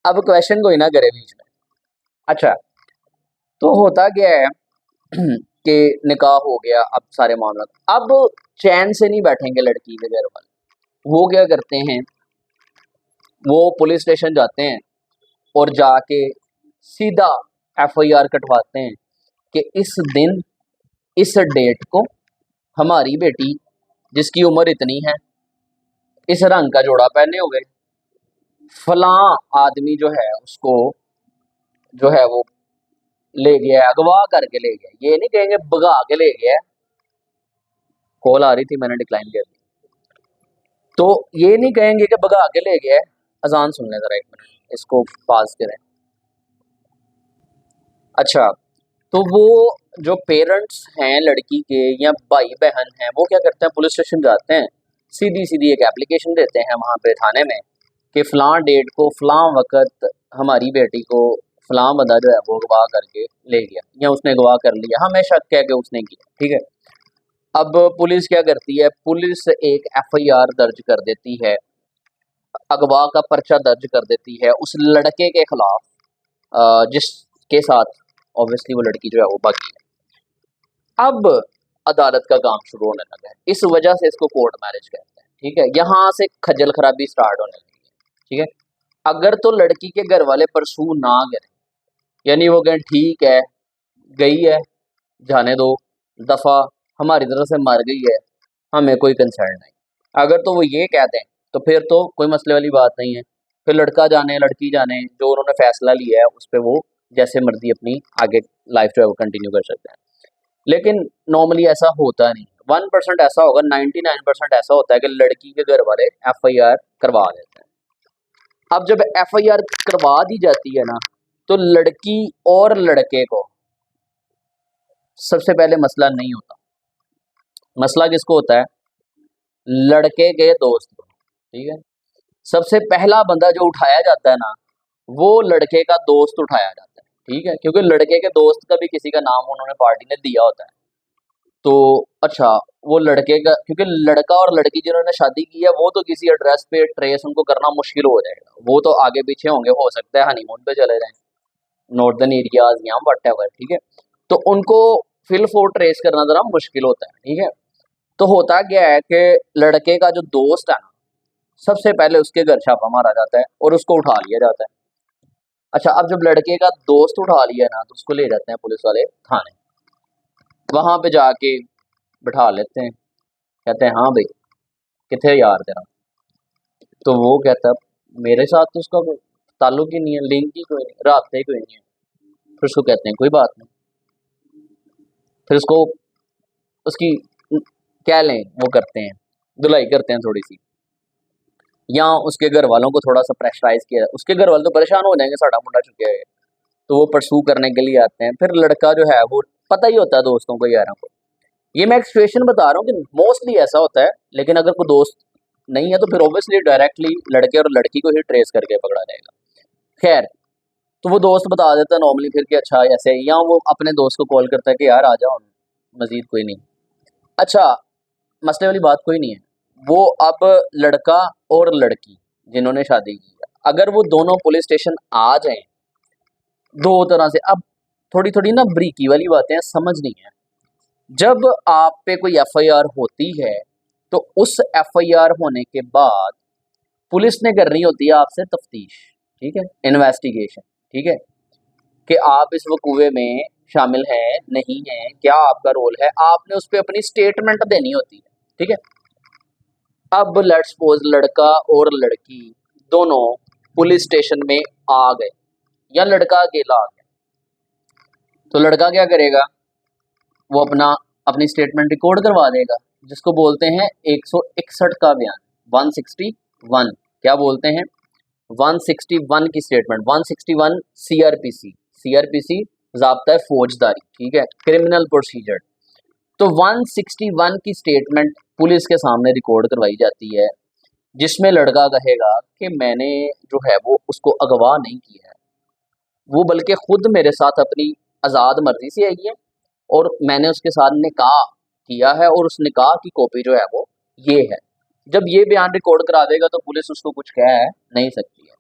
अब क्वेश्चन कोई ना करे बीच में। अच्छा, तो होता क्या है कि निकाह हो गया, अब सारे मामला, अब चैन से नहीं बैठेंगे लड़की के घर वाले, वो क्या करते हैं, वो पुलिस स्टेशन जाते हैं और जाके सीधा एफआईआर कटवाते हैं कि इस दिन इस डेट को हमारी बेटी जिसकी उम्र इतनी है, इस रंग का जोड़ा पहने हुए, फलां आदमी जो है उसको जो है वो ले गया, अगवा करके ले गया, ये नहीं कहेंगे भगा के ले गया, कॉल आ रही थी मैंने डिक्लाइन कर दी, तो ये नहीं कहेंगे कि भगा के ले गया। अजान सुन लें जरा एक मिनट, इसको पास करें। अच्छा, तो वो जो पेरेंट्स हैं लड़की के या भाई बहन हैं, वो क्या करते हैं, पुलिस स्टेशन जाते हैं, सीधी सीधी एक एप्लीकेशन देते हैं वहाँ पे थाने में कि फ़लाँ डेट को फ़लाँ वक़्त हमारी बेटी को फ़लाँ बंदा जो है वो अगवा करके ले गया या उसने अगवा कर लिया, हमें शक है कि उसने किया। ठीक है, अब पुलिस क्या करती है, पुलिस एक एफआईआर दर्ज कर देती है, अगवा का पर्चा दर्ज कर देती है उस लड़के के खिलाफ जिसके साथ ऑब्वियसली वो लड़की जो है वो भागी है। अब अदालत का काम शुरू होने लगा है, इस वजह से इसको कोर्ट मैरिज कहते हैं। ठीक है, यहाँ से खज्जल खराबी स्टार्ट होने लगी है। ठीक है, अगर तो लड़की के घर वाले परसू ना करें, यानी वो कहें ठीक है गई है जाने दो, दफ़ा हमारी तरफ से मर गई है, हमें कोई कंसर्न नहीं, अगर तो वो ये कहते हैं तो फिर तो कोई मसले वाली बात नहीं है, फिर लड़का जाने लड़की जाने, जो उन्होंने फैसला लिया है उस पर वो जैसे मर्जी अपनी आगे लाइफ जो है वो कंटिन्यू कर सकते हैं। लेकिन नॉर्मली ऐसा होता नहीं, 1% ऐसा होगा, 99% ऐसा होता है कि लड़की के घर वाले एफआईआर करवा देते हैं। अब जब एफआईआर करवा दी जाती है ना, तो लड़की और लड़के को सबसे पहले मसला नहीं होता। मसला किसको होता है? लड़के के दोस्त को। ठीक है, सबसे पहला बंदा जो उठाया जाता है ना, वो लड़के का दोस्त उठाया जाता है। ठीक है, क्योंकि लड़के के दोस्त का भी किसी का नाम उन्होंने पार्टी ने दिया होता है। तो अच्छा, वो लड़के का, क्योंकि लड़का और लड़की जिन्होंने शादी की है वो तो किसी एड्रेस पे ट्रेस उनको करना मुश्किल हो जाएगा, वो तो आगे पीछे होंगे, हो सकता है हनीमून पे चले जाएं नॉर्दर्न एरियाज या व्हाटएवर। ठीक है, तो उनको फिल फोर ट्रेस करना जरा मुश्किल होता है। ठीक है, तो होता क्या है कि लड़के का जो दोस्त है ना, सबसे पहले उसके घर छापा मारा जाता है और उसको उठा लिया जाता है। अच्छा, अब जब लड़के का दोस्त उठा लिया ना, तो उसको ले जाते हैं पुलिस वाले थाने। वहां पे जाके बिठा लेते हैं, कहते हैं हाँ भाई किथे यार तेरा। तो वो कहता है मेरे साथ तो उसका कोई ताल्लुक ही नहीं है, लिंक ही कोई नहीं, रास्ते ही कोई नहीं है। फिर उसको कहते हैं कोई बात नहीं, फिर उसको उसकी क्या लें वो करते हैं, धुलाई करते हैं थोड़ी सी, या उसके घर वालों को थोड़ा सा प्रेशराइज किया। उसके घर वाले तो परेशान हो जाएंगे, साड़ा मुंडा चुके हैं, तो वो परसू करने के लिए आते हैं। फिर लड़का जो है वो पता ही होता है दोस्तों को, यारों को। ये मैं एक सिचुएशन बता रहा हूँ कि मोस्टली ऐसा होता है, लेकिन अगर कोई दोस्त नहीं है तो फिर ऑब्वियसली डायरेक्टली लड़के और लड़की को ही ट्रेस करके पकड़ा जाएगा। खैर, तो वो दोस्त बता देता है नॉर्मली फिर कि अच्छा ऐसे, या वो अपने दोस्त को कॉल करता है कि यार आ जाओ, मजीद कोई नहीं। अच्छा, मसले वाली बात कोई नहीं है। वो अब लड़का और लड़की जिन्होंने शादी की है, अगर वो दोनों पुलिस स्टेशन आ जाएं, दो तरह से, अब थोड़ी थोड़ी ना ब्रीकी वाली बातें हैं, समझनी है। जब आप पे कोई एफआईआर होती है, तो उस एफआईआर होने के बाद पुलिस ने करनी होती है आपसे तफ्तीश। ठीक है, इन्वेस्टिगेशन। ठीक है, कि आप इस वकूवे में शामिल हैं नहीं हैं, क्या आपका रोल है, आपने उस पर अपनी स्टेटमेंट देनी होती है। ठीक है, अब लेट्स सपोज लड़का और लड़की दोनों पुलिस स्टेशन में आ गए, या लड़का अकेला आ गया, तो लड़का क्या करेगा? वो अपनी स्टेटमेंट रिकॉर्ड करवा देगा, जिसको बोलते हैं 161 का बयान, 161। क्या बोलते हैं? 161 की स्टेटमेंट। 161 सीआरपीसी, सीआरपीसी ज़ाब्ता फौजदारी। ठीक है, क्रिमिनल प्रोसीजर। तो 161 की स्टेटमेंट पुलिस के सामने रिकॉर्ड करवाई जाती है, जिसमें लड़का कहेगा कि मैंने जो है वो उसको अगवा नहीं किया है, वो बल्कि खुद मेरे साथ अपनी आज़ाद मर्जी से आई है, और मैंने उसके साथ निकाह किया है, और उस निकाह की कॉपी जो है वो ये है। जब ये बयान रिकॉर्ड करा देगा तो पुलिस उसको कुछ कह नहीं सकती है,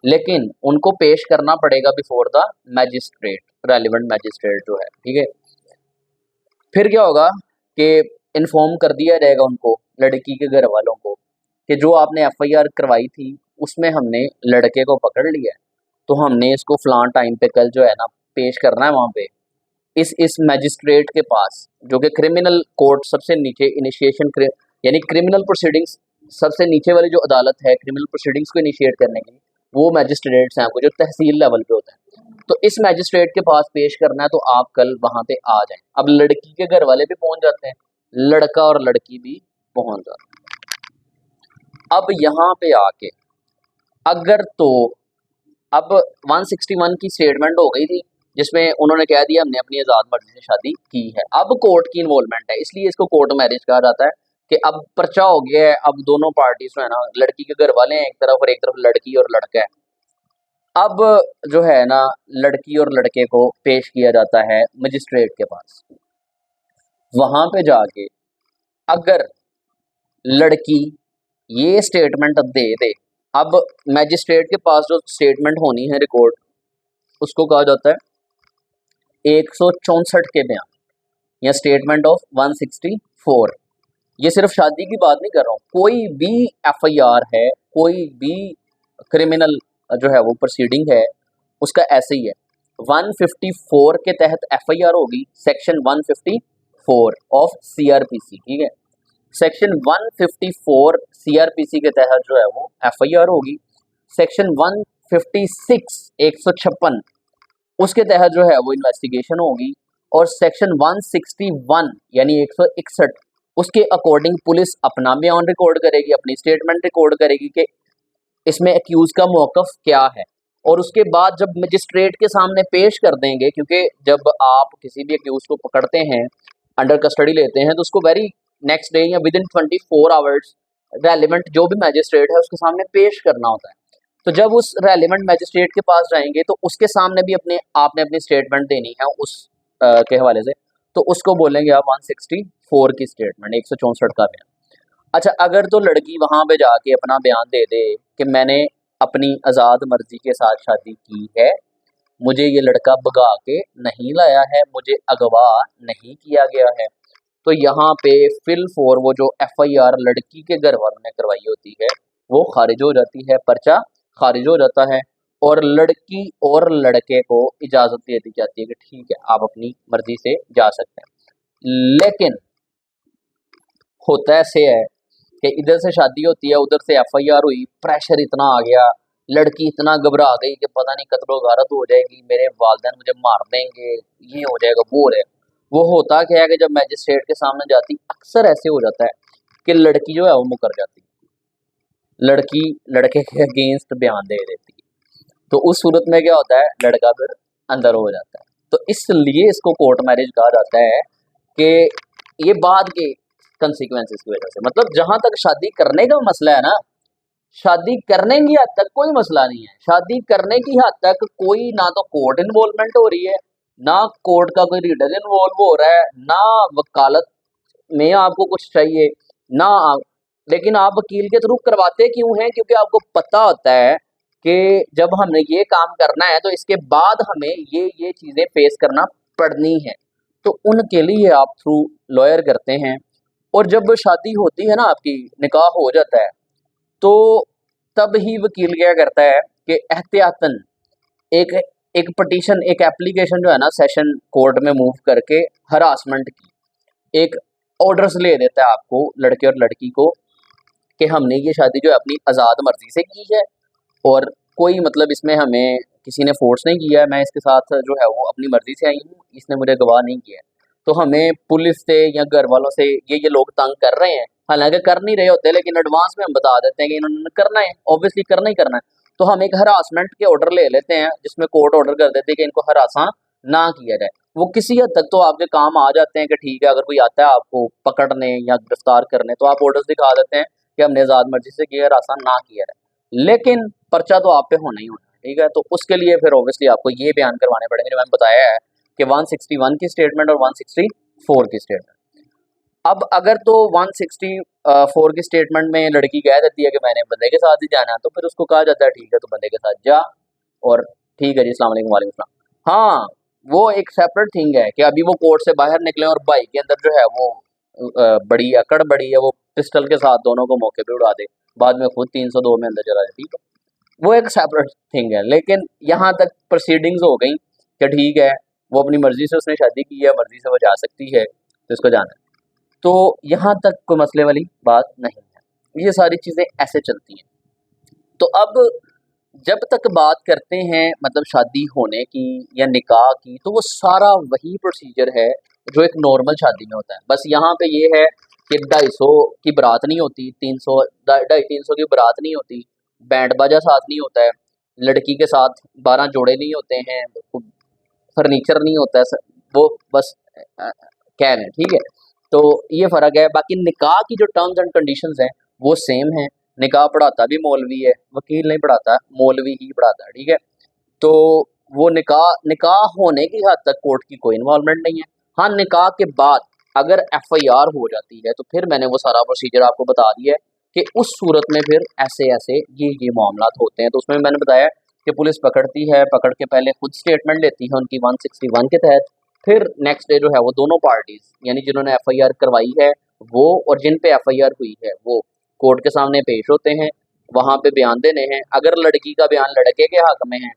लेकिन उनको पेश करना पड़ेगा before the magistrate, relevant magistrate जो है। ठीक है, फिर क्या होगा कि इन्फॉर्म कर दिया जाएगा उनको, लड़की के घर वालों को, कि जो आपने एफआईआर करवाई थी उसमें हमने लड़के को पकड़ लिया है, तो हमने इसको फलां टाइम पे कल जो है ना पेश करना है वहाँ पे इस मैजिस्ट्रेट के पास, जो कि क्रिमिनल कोर्ट सबसे नीचे इनिशिएशन यानी क्रिमिनल प्रोसीडिंग्स सबसे नीचे वाली जो अदालत है क्रिमिनल प्रोसीडिंग्स को इनिशिएट करने के लिए, वो मैजिस्ट्रेट्स हैं आपको, जो तहसील लेवल पे होता है। तो इस मैजिस्ट्रेट के पास पेश करना है, तो आप कल वहां पे आ जाएं। अब लड़की के घर वाले भी पहुंच जाते हैं, लड़का और लड़की भी पहुंच जाते हैं। अब यहाँ पे आके अगर तो अब 161 की स्टेटमेंट हो गई थी, जिसमें उन्होंने कह दिया हमने अपनी आज़ाद मर्जी से शादी की है। अब कोर्ट की इन्वॉल्वमेंट है, इसलिए इसको कोर्ट मैरिज कहा जाता है, कि अब पर्चा हो गया है, अब दोनों पार्टीज जो है ना, लड़की के घर वाले हैं एक तरफ और एक तरफ लड़की और लड़का है। अब जो है ना, लड़की और लड़के को पेश किया जाता है मजिस्ट्रेट के पास। वहां पे जाके अगर लड़की ये स्टेटमेंट दे दे, अब मैजिस्ट्रेट के पास जो स्टेटमेंट होनी है रिकॉर्ड, उसको कहा जाता है 164 के बयान, या स्टेटमेंट ऑफ 164। ये सिर्फ शादी की बात नहीं कर रहा हूँ, कोई भी एफआईआर है, कोई भी क्रिमिनल जो है वो प्रोसीडिंग है, उसका ऐसे ही है। 154 के तहत एफआईआर होगी, सेक्शन 154 ऑफ सीआरपीसी। ठीक है, सेक्शन 154 सीआरपीसी के तहत जो है वो एफआईआर होगी। सेक्शन 156 156 उसके तहत जो है वो इन्वेस्टिगेशन होगी, और सेक्शन 161 यानी 161 उसके अकॉर्डिंग पुलिस अपना बयान रिकॉर्ड करेगी, अपनी स्टेटमेंट रिकॉर्ड करेगी कि इसमें एक्यूज का मौकफ क्या है। और उसके बाद जब मजिस्ट्रेट के सामने पेश कर देंगे, क्योंकि जब आप किसी भी अक्यूज को पकड़ते हैं, अंडर कस्टडी लेते हैं, तो उसको वेरी नेक्स्ट डे या विद इन 24 आवर्स रेलिवेंट जो भी मैजिस्ट्रेट है उसके सामने पेश करना होता है। तो जब उस रेलिवेंट मैजिस्ट्रेट के पास जाएंगे तो उसके सामने भी आपने अपनी स्टेटमेंट देनी है उस के हवाले से, तो उसको बोलेंगे आप 164 की स्टेटमेंट, 164 का बयान। अच्छा, अगर तो लड़की वहाँ पे जाके अपना बयान दे दे कि मैंने अपनी आज़ाद मर्जी के साथ शादी की है, मुझे ये लड़का भगा के नहीं लाया है, मुझे अगवा नहीं किया गया है, तो यहाँ पे फिल फॉर वो जो FIR लड़की के घर वालों ने करवाई होती है वो खारिज हो जाती है, पर्चा खारिज हो जाता है, और लड़की और लड़के को इजाज़त दे दी जाती है कि ठीक है आप अपनी मर्जी से जा सकते हैं। लेकिन होता ऐसे है कि इधर से शादी होती है, उधर से FIR हुई, प्रेशर इतना आ गया, लड़की इतना घबरा गई कि पता नहीं कत्लो गारत हो जाएगी, मेरे वालिदैन मुझे मार देंगे, ये हो जाएगा, वो हो जाएगा। वो होता क्या है कि जब मैजिस्ट्रेट के सामने जाती, अक्सर ऐसे हो जाता है कि लड़की जो है वो मुकर जाती है, लड़की लड़के के अगेंस्ट बयान दे देती है, तो उस सूरत में क्या होता है, लड़का फिर अंदर हो जाता है। तो इसलिए इसको कोर्ट मैरिज कहा जाता है कि ये बाद के कंसिक्वेंसेस की वजह से, मतलब जहां तक शादी करने का मसला है ना, शादी करने की हद तक कोई मसला नहीं है, शादी करने की हद तक कोई ना तो कोर्ट इन्वॉल्वमेंट हो रही है, ना कोर्ट का कोई रीडर इन्वॉल्व हो रहा है, ना वकालत में आपको कुछ चाहिए, ना लेकिन आप वकील के थ्रू करवाते क्यों हैं? क्योंकि आपको पता होता है कि जब हमने ये काम करना है तो इसके बाद हमें ये चीज़ें फेस करना पड़नी है, तो उनके लिए आप थ्रू लॉयर करते हैं। और जब शादी होती है ना, आपकी निकाह हो जाता है, तो तब ही वकील क्या करता है कि एहतियातन एक एक पटिशन, एक एप्लीकेशन जो है ना सेशन कोर्ट में मूव करके हरासमेंट की एक ऑर्डर्स ले देता है आपको, लड़के और लड़की को, कि हमने ये शादी जो है अपनी आज़ाद मर्जी से की है और कोई मतलब इसमें हमें किसी ने फोर्स नहीं किया है, मैं इसके साथ जो है वो अपनी मर्जी से आई हूँ, इसने मुझे गवाह नहीं किया है। तो हमें पुलिस से या घर वालों से ये लोग तंग कर रहे हैं, हालांकि कर नहीं रहे होते, लेकिन एडवांस में हम बता देते हैं कि इन्होंने करना है, ऑब्वियसली करना ही करना है। तो हम एक हरासमेंट के ऑर्डर ले लेते हैं जिसमें कोर्ट ऑर्डर कर देते हैं कि इनको हरासा ना किया जाए। वो किसी हद तक तो आपके काम आ जाते हैं कि ठीक है, अगर कोई आता है आपको पकड़ने या गिरफ्तार करने तो आप ऑर्डर्स दिखा देते हैं कि हमने आज़ाद मर्जी से किया, हरासा ना किया जाए, लेकिन पर्चा तो आप पे होना ही होना है, ठीक है। तो उसके लिए फिर ऑब्वियसली आपको ये बयान करवाने पड़ेंगे जो मैंने बताया है कि 161 की स्टेटमेंट और 164 की स्टेटमेंट। अब अगर तो 164 की स्टेटमेंट में लड़की कह देती है कि मैंने बंदे के साथ ही जाना है, तो फिर उसको कहा जाता है ठीक है तो बंदे के साथ जा, और ठीक है जी, अस्सलाम वालेकुम, वालेकुम सलाम। हाँ, वो एक सेपरेट थिंग है कि अभी वो कोर्ट से बाहर निकले और बाइक के अंदर जो है वो बड़ी अकड़ बड़ी है, वो पिस्टल के साथ दोनों को मौके पे उड़ा दे, बाद में खुद 302 में अंदर चला जाए, ठीक है, वो एक सेपरेट थिंग है। लेकिन यहाँ तक प्रोसीडिंग्स हो गई कि ठीक है वो अपनी मर्जी से उसने शादी की है, मर्जी से वो जा सकती है, तो इसको जाना है, तो यहाँ तक कोई मसले वाली बात नहीं है, ये सारी चीज़ें ऐसे चलती हैं। तो अब जब तक बात करते हैं मतलब शादी होने की या निकाह की, तो वो सारा वही प्रोसीजर है जो एक नॉर्मल शादी में होता है, बस यहाँ पे ये है कि 250 की बारात नहीं होती, 300 250-300 की बारात नहीं होती, बैंड बाजा साथ नहीं होता है, लड़की के साथ 12 जोड़े नहीं होते हैं, फर्नीचर नहीं होता है, वो बस कैन है, ठीक है। तो ये फ़र्क है, बाकी निकाह की जो टर्म्स एंड कंडीशंस हैं वो सेम हैं। निकाह पढ़ाता भी मौलवी है, वकील नहीं पढ़ाता, मौलवी ही पढ़ाता है, ठीक है। तो वो निकाह निकाह होने की हद तक कोर्ट की कोई इन्वॉल्वमेंट नहीं है। हाँ, निकाह के बाद अगर FIR हो जाती है तो फिर मैंने वो सारा प्रोसीजर आपको बता दिया है कि उस सूरत में फिर ऐसे-ऐसे ये मामलात होते हैं। तो उसमें मैंने बताया कि पुलिस पकड़ती है, पकड़ के पहले खुद स्टेटमेंट लेती है उनकी 161 के तहत, फिर नेक्स्ट डे जो है वो दोनों पार्टीज़ यानी जिन्होंने FIR करवाई है वो और जिन पे FIR हुई है वो कोर्ट के सामने पेश होते हैं, वहाँ पे बयान देने हैं। अगर लड़की का बयान लड़के के हक में है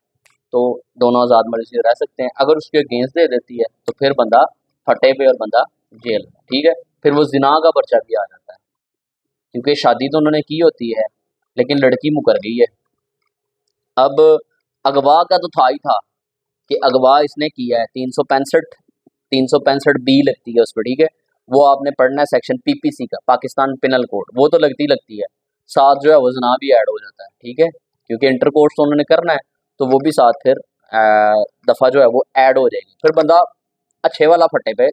तो दोनों आज़ाद मर्जी से रह सकते हैं, अगर उसके अगेंस्ट दे देती है तो फिर बंदा फटे पे और बंदा जेल में, ठीक है। फिर वो जिना का पर्चा भी आ जाता है, क्योंकि शादी तो उन्होंने की होती है लेकिन लड़की मुकर गई है। अब अगवा का तो था ही था कि अगवा इसने किया है, 365 बी लगती है उस पर, ठीक है। वो आपने पढ़ना है सेक्शन PPC का, पाकिस्तान पिनल कोड, वो तो लगती है, साथ जो है वो जना भी ऐड हो जाता है, ठीक है, क्योंकि इंटर कोर्स तो उन्होंने करना है। तो वो भी साथ फिर दफ़ा जो है वो ऐड हो जाएगी, फिर बंदा अच्छे वाला फट्टे पे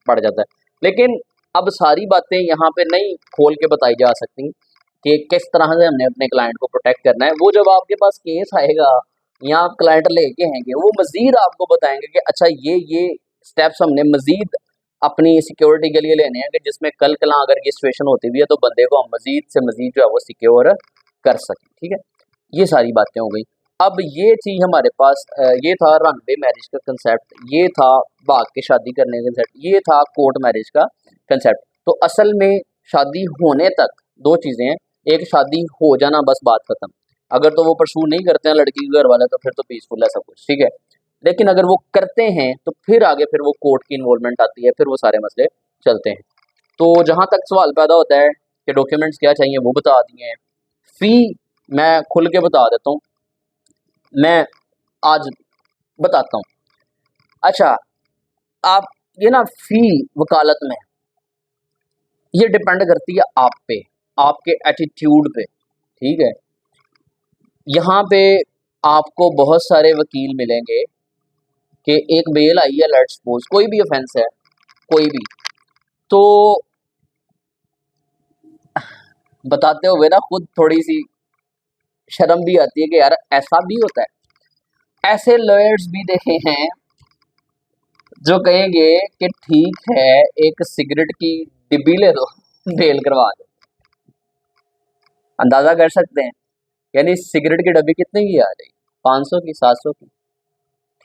पड़ जाता है। लेकिन अब सारी बातें यहाँ पे नहीं खोल के बताई जा सकती कि किस तरह से हमने अपने क्लाइंट को प्रोटेक्ट करना है। वो जब आपके पास केस आएगा या आप क्लाइंट लेके आएंगे, वो मज़ीद आपको बताएंगे कि अच्छा ये स्टेप्स हमने मज़ीद अपनी सिक्योरिटी के लिए लेने हैं कि जिसमें कल कला अगर ये सिचुएशन होती भी है तो बंदे को हम मज़ीद से मज़ीद जो है वो सिक्योर कर सकें। ठीक है, ये सारी बातें हो गई। अब ये थी हमारे पास ये था रनवे मैरिज का कंसेप्ट, ये था भाग के शादी करने का कंसेप्ट, ये था कोर्ट मैरिज का कंसेप्ट। तो असल में शादी होने तक दो चीज़ें हैं, एक शादी हो जाना बस बात खत्म, अगर तो वो परसू नहीं करते हैं लड़की के घर वाले तो फिर तो पीसफुल है सब कुछ, ठीक है। लेकिन अगर वो करते हैं तो फिर आगे फिर वो कोर्ट की इन्वॉल्वमेंट आती है, फिर वो सारे मसले चलते हैं। तो जहाँ तक सवाल पैदा होता है कि डॉक्यूमेंट्स क्या चाहिए वो बता दिए हैं। फ़ी मैं खुल के बता देता हूँ, मैं आज बताता हूँ। अच्छा, आप ये ना फ़ी वकालत में ये डिपेंड करती है आप पे, आपके एटीट्यूड पे, ठीक है। यहाँ पे आपको बहुत सारे वकील मिलेंगे कि एक बेल आई है, लेट्स सपोज कोई भी ऑफेंस है, कोई भी, तो बताते हुए ना खुद थोड़ी सी शर्म भी आती है कि यार ऐसा भी होता है। ऐसे लॉयर्स भी देखे हैं जो कहेंगे कि ठीक है एक सिगरेट की डिब्बी ले दो, बेल करवा दो। अंदाजा कर सकते हैं, यानी सिगरेट की डब्बी कितने की आ रही, 500 की, 700 की,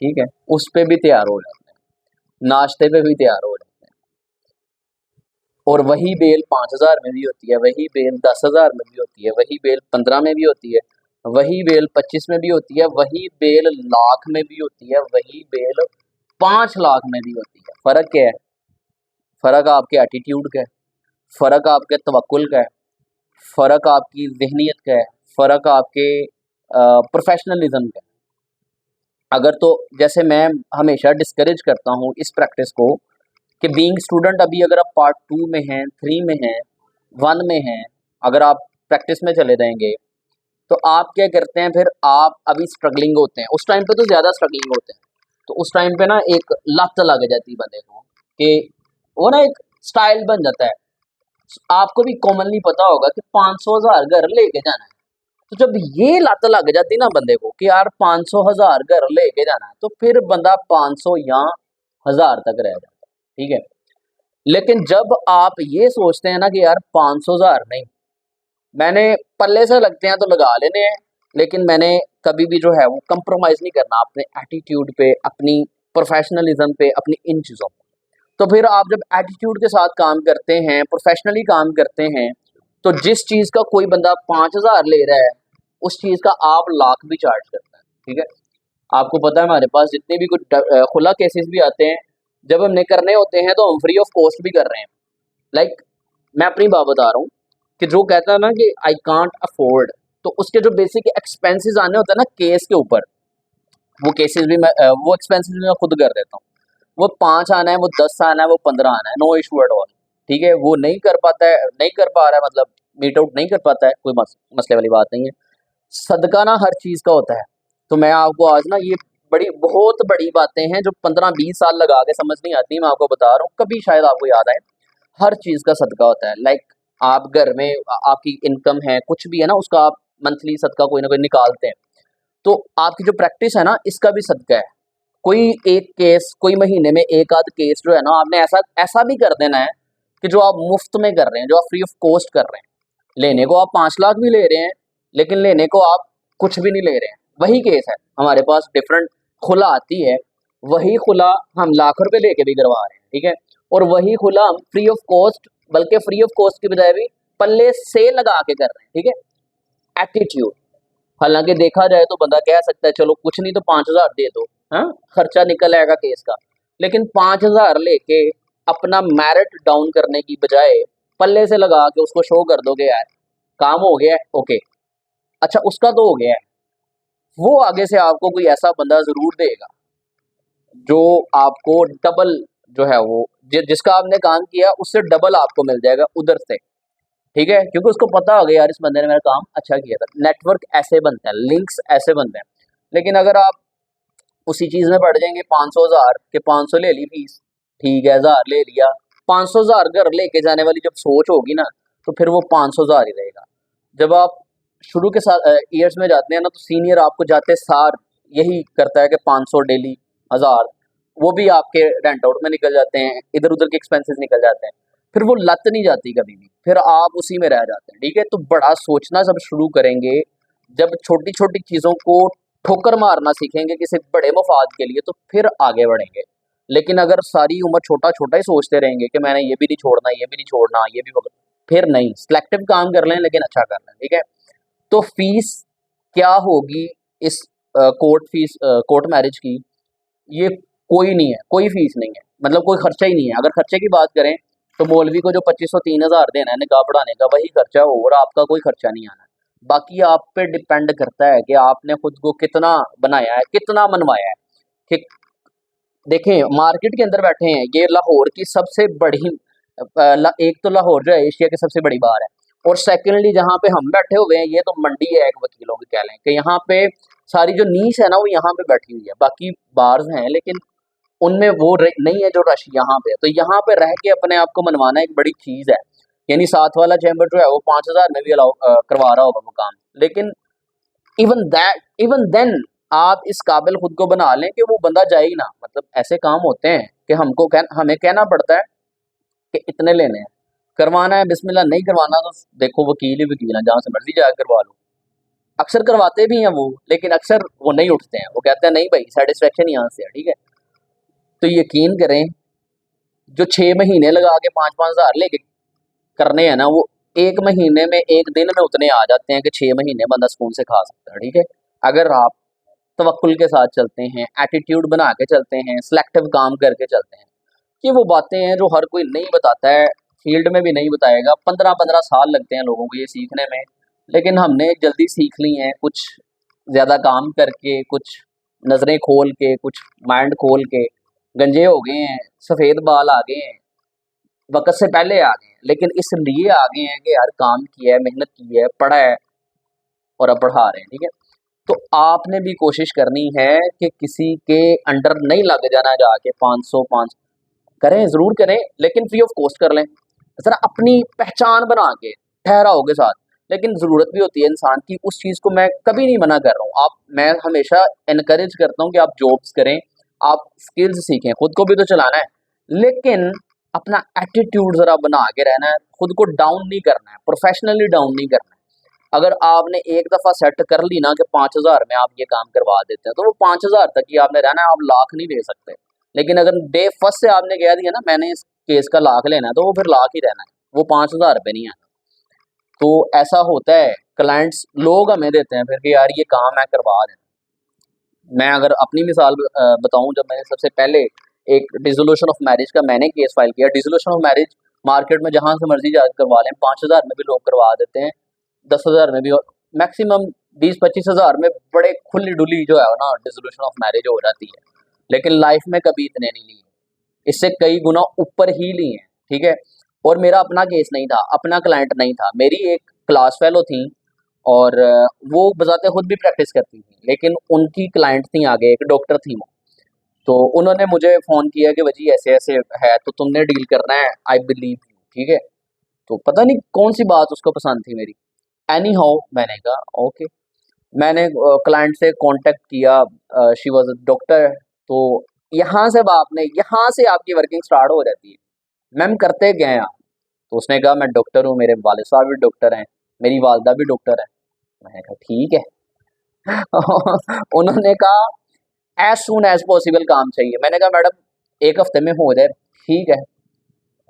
ठीक है, उस पे भी तैयार हो जाते हैं, नाश्ते पे भी तैयार हो जाते हैं। और वही बेल 5,000 में भी होती है, वही बेल 10,000 में भी होती है, वही बेल 15 में भी होती है, वही बेल 25 में भी होती है, वही बेल लाख में भी होती है, वही बेल 5 लाख में भी होती है। फ़र्क क्या है? फ़र्क आपके एटीट्यूड का है, फ़र्क आपके तवक्कुल का है, फ़र्क आपकी ज़हनियत का है, फ़र्क आपके प्रोफेशनलिज्म का है। अगर तो जैसे मैं हमेशा डिस्करेज करता हूँ इस प्रैक्टिस को कि बीइंग स्टूडेंट अभी अगर आप पार्ट 2 में हैं, 3 में हैं, 1 में हैं, अगर आप प्रैक्टिस में चले जाएँगे तो आप क्या करते हैं, फिर आप अभी स्ट्रगलिंग होते हैं, उस टाइम पे तो ज़्यादा स्ट्रगलिंग होते हैं। तो उस टाइम पे ना एक लत लग जाती है बंदे को कि वो ना एक स्टाइल बन जाता है। आपको भी कॉमनली पता होगा कि 500,000 घर लेके जाना है। तो जब ये लत लग जाती ना बंदे को कि यार 500,000 घर लेके जाना है, तो फिर बंदा 500 या 1000 तक रह जाता है, ठीक है। लेकिन जब आप ये सोचते हैं ना कि यार 500,000 नहीं, मैंने पल्ले से लगते हैं तो लगा लेने हैं, लेकिन मैंने कभी भी जो है वो कंप्रोमाइज़ नहीं करना अपने एटीट्यूड पे, अपनी प्रोफेशनलिज्म पे, अपनी इन चीज़ों पे। तो फिर आप जब एटीट्यूड के साथ काम करते हैं, प्रोफेशनली काम करते हैं, तो जिस चीज़ का कोई बंदा 5,000 ले रहा है, उस चीज़ का आप लाख भी चार्ज करता है, ठीक है। आपको पता है हमारे पास जितने भी कुछ खुला केसेस भी आते हैं, जब हमने करने होते हैं तो हम फ्री ऑफ कॉस्ट भी कर रहे हैं। लाइक मैं अपनी बात बता रहा हूँ कि जो कहता है ना कि आई कांट अफोर्ड, तो उसके जो बेसिक एक्सपेंसेस आने होते हैं ना केस के ऊपर, वो केसेस भी मैं वो एक्सपेंसेस भी मैं खुद कर देता हूँ। वो 5 आना है, वो 10 आना है, वो 15 आना है, नो इशू एट ऑल, ठीक है। वो नहीं कर पाता है, नहीं कर पा रहा है, मतलब मीट आउट नहीं कर पाता है, कोई मसले वाली बात नहीं है। सदका ना हर चीज़ का होता है। तो मैं आपको आज ना ये बड़ी बहुत बड़ी बातें हैं जो 15-20 साल लगा के समझ नहीं आती, मैं आपको बता रहा हूँ, कभी शायद आपको याद आए। हर चीज़ का सदका होता है। लाइक आप घर में आपकी इनकम है, कुछ भी है ना, उसका आप मंथली सदका कोई ना कोई निकालते हैं। तो आपकी जो प्रैक्टिस है ना, इसका भी सदका है। कोई एक केस, कोई महीने में एक आध केस जो है ना, आपने ऐसा ऐसा भी कर देना है कि जो आप मुफ्त में कर रहे हैं, जो आप फ्री ऑफ कॉस्ट कर रहे हैं। लेने को आप 5 लाख भी ले रहे हैं, लेकिन लेने को आप कुछ भी नहीं ले रहे हैं। वही केस है हमारे पास, डिफरेंट खुला आती है, वही खुला हम लाख रुपए लेके भी करवा रहे हैं, ठीक है। और वही खुला हम फ्री ऑफ कॉस्ट, बल्कि फ्री ऑफ कॉस्ट की बजाय भी पल्ले से लगा के कर रहे हैं, ठीक है। एटीट्यूड, हालांकि देखा जाए तो बंदा कह सकता है चलो कुछ नहीं तो 5,000 दे दो, हाँ खर्चा निकल आएगा केस का। लेकिन 5,000 लेके अपना मेरिट डाउन करने की बजाय पल्ले से लगा के उसको शो कर दोगे यार काम हो गया है, ओके, अच्छा उसका तो हो गया है, वो आगे से आपको कोई ऐसा बंदा जरूर देगा जो आपको डबल जो है वो जिसका आपने काम किया उससे डबल आपको मिल जाएगा उधर से, ठीक है। क्योंकि उसको पता हो गया यार इस बंदे ने मेरा काम अच्छा किया था। नेटवर्क ऐसे बनता है, लिंक्स ऐसे बनते हैं। लेकिन अगर आप उसी चीज़ में पड़ जाएंगे 500,000 के 500 ले ली फीस, ठीक है 1000 ले लिया, 500,000 घर लेके जाने वाली जब सोच होगी ना तो फिर वो 500,000 ही रहेगा। जब आप शुरू के साथ ईयर्स में जाते हैं ना तो सीनियर आपको जाते सार यही करता है कि 500 डेली 1000, वो भी आपके रेंट आउट में निकल जाते हैं, इधर उधर के एक्सपेंसेस निकल जाते हैं, फिर वो लत नहीं जाती कभी भी, फिर आप उसी में रह जाते हैं। ठीक है, तो बड़ा सोचना जब शुरू करेंगे, जब छोटी छोटी चीज़ों को ठोकर मारना सीखेंगे किसी बड़े मफाद के लिए, तो फिर आगे बढ़ेंगे। लेकिन अगर सारी उम्र छोटा छोटा ही सोचते रहेंगे कि मैंने ये भी नहीं छोड़ना, ये भी नहीं छोड़ना, ये भी फिर नहीं, सिलेक्टिव काम कर लें लेकिन अच्छा कर लें। ठीक है, तो फीस क्या होगी इस कोर्ट फीस, कोर्ट मैरिज की, ये कोई नहीं है, कोई फीस नहीं है, मतलब कोई खर्चा ही नहीं है। अगर खर्चे की बात करें तो मौलवी को जो 2500 3000 देना है निकाह पढ़ाने का, वही खर्चा है और आपका कोई खर्चा नहीं आना है। बाकी आप पे डिपेंड करता है कि आपने खुद को कितना बनाया है, कितना मनवाया है। ठीक, देखें मार्केट के अंदर बैठे हैं, ये लाहौर की सबसे बड़ी एक तो लाहौर जो है एशिया की सबसे बड़ी बार है, और सेकेंडली जहाँ पे हम बैठे हुए हैं ये तो मंडी है एक वकीलों की, कह लें कि यहाँ पे सारी जो नीश है ना वो यहाँ पे बैठी हुई है। बाकी बार्स हैं लेकिन उनमें वो नहीं है जो रश यहाँ पे है। तो यहाँ पे रह के अपने आप को मनवाना एक बड़ी चीज़ है। यानी साथ वाला चैम्बर जो है वो 5000 में भी अलाउ करवा रहा होगा वो काम, लेकिन इवन देन आप इस काबिल खुद को बना लें कि वो बंदा जाए ही ना। मतलब ऐसे काम होते हैं कि हमें कहना पड़ता है कि इतने लेने हैं, करवाना है बिस्मिल्लाह, नहीं करवाना तो देखो वकील ही वकील है, जहाँ से मर्जी जाकर करवा लो। अक्सर करवाते भी हैं वो, लेकिन अक्सर वो नहीं उठते हैं, वो कहते हैं नहीं भाई सेटिस्फेक्शन यहाँ से है। ठीक है, तो यकीन करें जो 6 महीने लगा के 5-5 हज़ार लेके करने हैं ना, वो 1 महीने में 1 दिन में उतने आ जाते हैं कि 6 महीने बंदा सुकून से खा सकता है। ठीक है, अगर आप तवक्कुल के साथ चलते हैं, एटीट्यूड बना के चलते हैं, सिलेक्टिव काम करके चलते हैं। ये वो बातें हैं जो हर कोई नहीं बताता है, फील्ड में भी नहीं बताएगा। 15-15 साल लगते हैं लोगों को ये सीखने में, लेकिन हमने जल्दी सीख ली हैं, कुछ ज़्यादा काम करके, कुछ नज़रें खोल के, कुछ माइंड खोल के गंजे हो गए हैं, सफ़ेद बाल आ गए हैं, वक़्त से पहले आ गए हैं। लेकिन इसलिए आ गए हैं कि यार काम किया है, मेहनत की है, पढ़ा है और अब बढ़ा रहे हैं। ठीक है, तो आपने भी कोशिश करनी है कि किसी के अंडर नहीं लग जाना जाके 500 करें, ज़रूर करें, लेकिन फ्री ऑफ कॉस्ट कर लें। ज़रा अपनी पहचान बना के ठहराव के साथ। लेकिन ज़रूरत भी होती है इंसान की, उस चीज़ को मैं कभी नहीं मना कर रहा हूँ। मैं हमेशा इनकरेज करता हूँ कि आप जॉब्स करें, आप स्किल्स सीखें, खुद को भी तो चलाना है, लेकिन अपना एटीट्यूड ज़रा बना के रहना है, खुद को डाउन नहीं करना है, प्रोफेशनली डाउन नहीं करना है। अगर आपने एक दफ़ा सेट कर ली ना कि 5000 में आप ये काम करवा देते हैं, तो वो 5000 तक ही आपने रहना है, आप लाख नहीं दे सकते। लेकिन अगर डे फर्स्ट से आपने कह दिया ना मैंने इस केस का लाख लेना है, तो वो फिर लाख ही रहना है, वो 5000 रुपये नहीं आना। तो ऐसा होता है, क्लाइंट्स लोग हमें देते हैं फिर कि यार ये काम मैं करवा दें। मैं अगर अपनी मिसाल बताऊं, जब मैंने सबसे पहले एक डिसोल्यूशन ऑफ मैरिज का मैंने केस फाइल किया, डिसोल्यूशन ऑफ मैरिज मार्केट में जहाँ से मर्जी जाकर करवा लें, 5000 में भी लोग करवा देते हैं, 10,000 में भी, मैक्सिमम 20-25 हज़ार में बड़े खुली डुली जो है ना डिसोल्यूशन ऑफ मैरिज हो जाती है। लेकिन लाइफ में कभी इतने नहीं लिए, इससे कई गुना ऊपर ही लिए हैं। ठीक है, और मेरा अपना केस नहीं था, अपना क्लाइंट नहीं था, मेरी एक क्लास फेलो थी और वो बजाते खुद भी प्रैक्टिस करती थी, लेकिन उनकी क्लाइंट थी आगे, एक डॉक्टर थी वो। तो उन्होंने मुझे फ़ोन किया कि वजी ऐसे ऐसे है तो तुमने डील करना है, आई बिलीव यू। ठीक है, तो पता नहीं कौन सी बात उसको पसंद थी मेरी, एनी हाउ मैंने कहा ओके। मैंने क्लाइंट से कांटेक्ट किया, शी वाज अ डॉक्टर। तो यहाँ से आपने यहाँ से आपकी वर्किंग स्टार्ट हो जाती है, मैम करते क्या हैं आप? तो उसने कहा मैं डॉक्टर हूँ, मेरे वाले साहब भी डॉक्टर हैं, मेरी वालदा भी डॉक्टर है। मैंने कहा ठीक है। उन्होंने कहा एज सून एज पॉसिबल काम चाहिए। मैंने कहा मैडम 1 हफ्ते में हो जाए, ठीक है।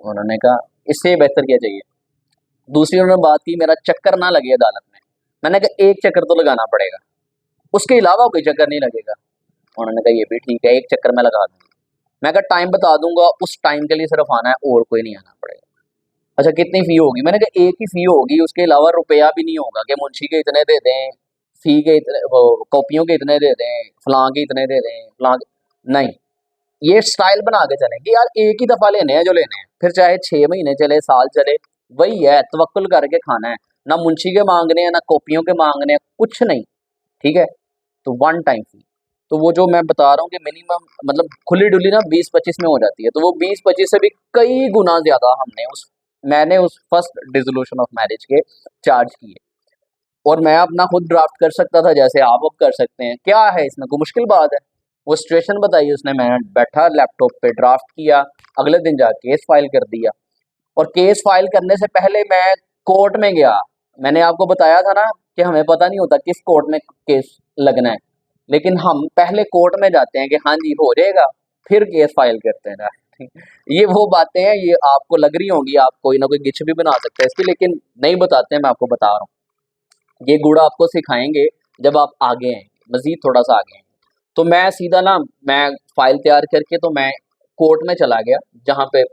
उन्होंने कहा इससे बेहतर क्या चाहिए। दूसरी उन्होंने बात की मेरा चक्कर ना लगे अदालत में। मैंने कहा एक चक्कर तो लगाना पड़ेगा, उसके अलावा कोई चक्कर नहीं लगेगा। उन्होंने कहा ये भी ठीक है, एक चक्कर मैं लगा दूंगा। मैं कहा टाइम बता दूंगा, उस टाइम के लिए सिर्फ आना है और कोई नहीं आना पड़ेगा। अच्छा कितनी फ़ी होगी? मैंने कहा एक ही फ़ी होगी, उसके अलावा रुपया भी नहीं होगा कि मुंशी के इतने दे दें, फ़ी के इतने, वो कॉपियों के इतने दे दें, फलां के इतने दे दें, फलां के नहीं। ये स्टाइल बना के चलें कि यार एक ही दफ़ा लेने हैं जो लेने हैं, फिर चाहे 6 महीने चले, साल चले, वही है, तवक्कुल करके खाना है। ना मुंशी के मांगने हैं, ना कॉपियों के मांगने हैं, कुछ नहीं। ठीक है, तो वन टाइम फी। तो वो जो मैं बता रहा हूँ कि मिनिमम मतलब खुली डुली ना 20-25 में हो जाती है, तो वो 20-25 से भी कई गुना ज्यादा मैंने उस फर्स्ट डिसोल्यूशन ऑफ मैरिज के चार्ज किए। और मैं अपना खुद ड्राफ्ट कर सकता था जैसे आप अब कर सकते हैं, क्या है इसमें कोई मुश्किल बात है? वो सिचुएशन बताई उसने, मैं बैठा लैपटॉप पे ड्राफ्ट किया, अगले दिन जाके केस फाइल कर दिया। और केस फाइल करने से पहले मैं कोर्ट में गया। मैंने आपको बताया था ना कि हमें पता नहीं होता किस कोर्ट में केस लगना है, लेकिन हम पहले कोर्ट में जाते हैं कि हाँ जी हो जाएगा, फिर केस फाइल करते हैं ना। ये वो बातें हैं, ये आपको लग रही होंगी, आप कोई ना कोई गिच भी बना सकते हैं इसकी, लेकिन नहीं बताते हैं, मैं आपको बता रहा हूँ। ये गुण आपको सिखाएंगे जब आप आगे हैं, मजीद थोड़ा सा आगे हैं। तो मैं सीधा ना, मैं फाइल तैयार करके तो मैं कोर्ट में चला गया, जहाँ पे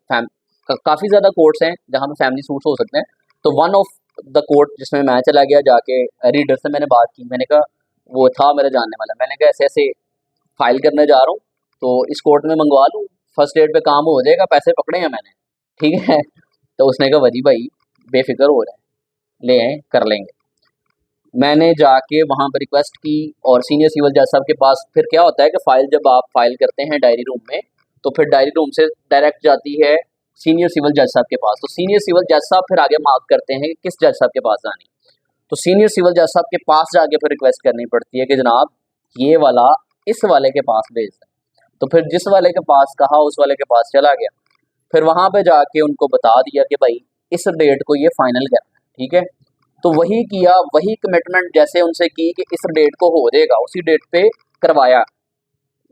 काफ़ी ज़्यादा कोर्ट्स हैं जहाँ पे फैमिली सूट्स हो सकते हैं। तो वन ऑफ द कोर्ट जिसमें मैं चला गया, जाके रीडर से मैंने बात की। मैंने कहा, वो था मेरा जानने वाला, मैंने कहा ऐसे ऐसे फाइल करने जा रहा हूँ, तो इस कोर्ट में मंगवा लूँ, फर्स्ट एड पे काम हो जाएगा, पैसे पकड़े हैं मैंने, ठीक है? तो उसने कहा वजी भाई बेफिक्र हो रहा है, ले आए कर लेंगे। मैंने जाके वहाँ पर रिक्वेस्ट की और सीनियर सिविल जज साहब के पास, फिर क्या होता है कि फ़ाइल जब आप फाइल करते हैं डायरी रूम में, तो फिर डायरी रूम से डायरेक्ट जाती है सीनियर सिविल जज साहब के पास। तो सीनियर सिविल जज साहब फिर आगे मार्क करते हैं कि किस जज साहब के पास जानी। तो सीनियर सिविल जज साहब के पास जाके फिर रिक्वेस्ट करनी पड़ती है कि जनाब ये वाला इस वाले के पास भेज दें। तो फिर जिस वाले के पास कहा उस वाले के पास चला गया, फिर वहाँ पे जाके उनको बता दिया कि भाई इस डेट को ये फाइनल करना है, ठीक है? तो वही किया, वही कमिटमेंट जैसे उनसे की कि इस डेट को हो जाएगा, उसी डेट पे करवाया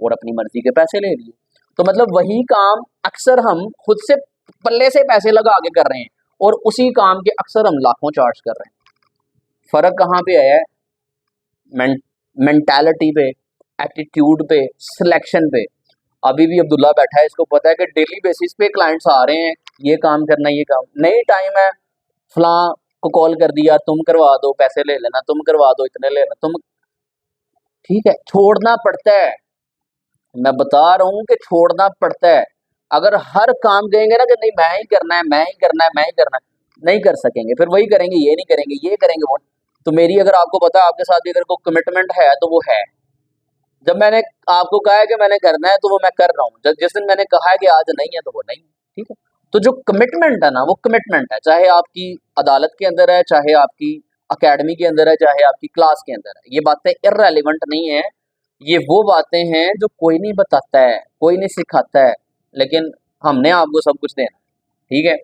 और अपनी मर्जी के पैसे ले लिए। तो मतलब वही काम अक्सर हम खुद से पल्ले से पैसे लगा के कर रहे हैं, और उसी काम के अक्सर हम लाखों चार्ज कर रहे हैं। फर्क कहाँ पे आया है? मेंटालिटी पे, एटीट्यूड पे, सिलेक्शन पे। अभी भी अब्दुल्ला बैठा है, इसको पता है कि डेली बेसिस पे क्लाइंट्स आ रहे हैं, ये काम करना, ये काम नहीं, टाइम है, फलां को कॉल कर दिया, तुम करवा दो, पैसे ले लेना, तुम करवा दो, इतने ले लेना तुम, ठीक है? छोड़ना पड़ता है, मैं बता रहा हूँ कि छोड़ना पड़ता है। अगर हर काम कहेंगे ना कि नहीं मैं ही करना है, मैं ही करना है, मैं ही करना है, नहीं कर सकेंगे। फिर वही करेंगे, ये नहीं करेंगे, ये करेंगे वो। तो मेरी, अगर आपको पता है आपके साथ भी अगर कोई कमिटमेंट है तो वो है, जब मैंने आपको कहा है कि मैंने करना है तो वो मैं कर रहा हूँ। जिस दिन मैंने कहा है कि आज नहीं है तो वो नहीं है, ठीक है? तो जो कमिटमेंट है ना, वो कमिटमेंट है, चाहे आपकी अदालत के अंदर है, चाहे आपकी अकेडमी के अंदर है, चाहे आपकी क्लास के अंदर है। ये बातें इररेलेवेंट नहीं है, ये वो बातें हैं जो कोई नहीं बताता है, कोई नहीं सिखाता है, लेकिन हमने आपको सब कुछ देना, ठीक है?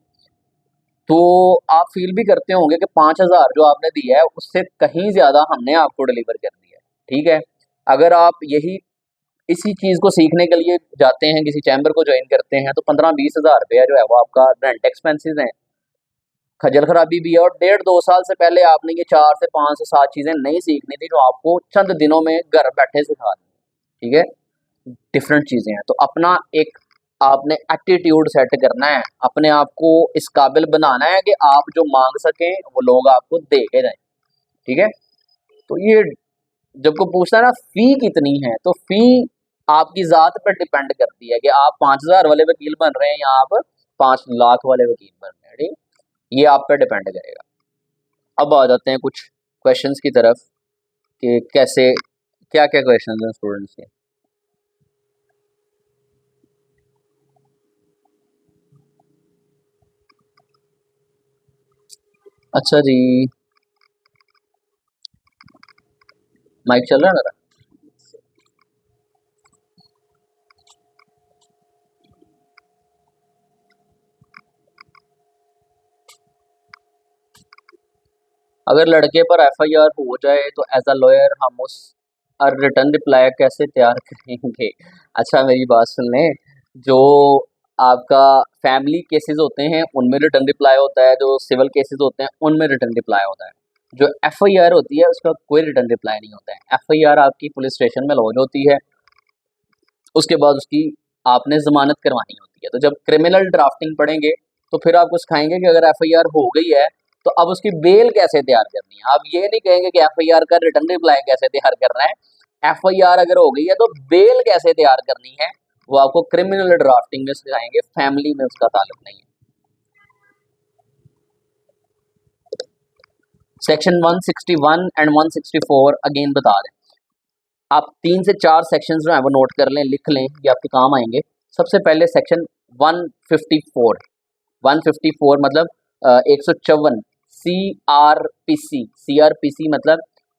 तो आप फील भी करते होंगे कि 5,000 जो आपने दिया है उससे कहीं ज़्यादा हमने आपको डिलीवर कर दिया है, ठीक है? अगर आप यही इसी चीज़ को सीखने के लिए जाते हैं, किसी चैम्बर को ज्वाइन करते हैं, तो 15-20 हज़ार रुपया जो है वो आपका रेंट एक्सपेंसेस हैं, खजल खराबी भी है। और 1.5-2 साल से पहले आपने ये 4 से 5 से 7 चीज़ें नहीं सीखनी थी, जो आपको चंद दिनों में घर बैठे सिखा दी, ठीक है? डिफरेंट चीज़ें हैं। तो अपना एक आपने एटीट्यूड सेट करना है, अपने आप को इस काबिल बनाना है कि आप जो मांग सकें वो लोग आपको दे के जाएं, ठीक है? तो ये जब को पूछता है ना फी कितनी है, तो फी आपकी ज़ात पर डिपेंड करती है कि आप 5,000 वाले वकील बन रहे हैं या आप 5 लाख वाले वकील बन रहे हैं, ठीक? ये आप पे डिपेंड करेगा। अब आ जाते हैं कुछ क्वेश्चंस की तरफ कि कैसे, क्या क्या क्वेश्चंस हैं स्टूडेंट्स के। अच्छा जी, माइक चल रहा है मेरा? अगर लड़के पर एफआईआर हो जाए तो एज अ लॉयर हम उस रिटर्न रिप्लाई कैसे तैयार करेंगे? अच्छा मेरी बात सुन लें, जो आपका फैमिली केसेस होते हैं उनमें रिटर्न रिप्लाई होता है, जो सिविल केसेस होते हैं उनमें रिटर्न रिप्लाई होता है। जो एफआईआर होती है उसका कोई रिटर्न रिप्लाई नहीं होता है। एफआईआर आपकी पुलिस स्टेशन में लॉन्च होती है, उसके बाद उसकी आपने ज़मानत करवानी होती है। तो जब क्रिमिनल ड्राफ्टिंग पढ़ेंगे तो फिर आपको सिखाएंगे कि अगर एफआईआर हो गई है तो अब उसकी बेल कैसे तैयार करनी है। आप ये नहीं कहेंगे कि एफआईआर का रिटर्न रिप्लाई कैसे तैयार करना है। एफआईआर अगर हो गई है तो बेल कैसे तैयार करनी है वो आपको क्रिमिनल ड्राफ्टिंग में सिखाएंगे, फैमिली में उसका ताल्लुक नहीं है। सेक्शन 161 एंड 164 अगेन बता दें। आप 3 से 4 सेक्शंस जो है वो नोट कर लें, लिख लें, ये आपके काम आएंगे। सबसे पहले सेक्शन 154, 154 मतलब 154 CRPC, CRPC मतलब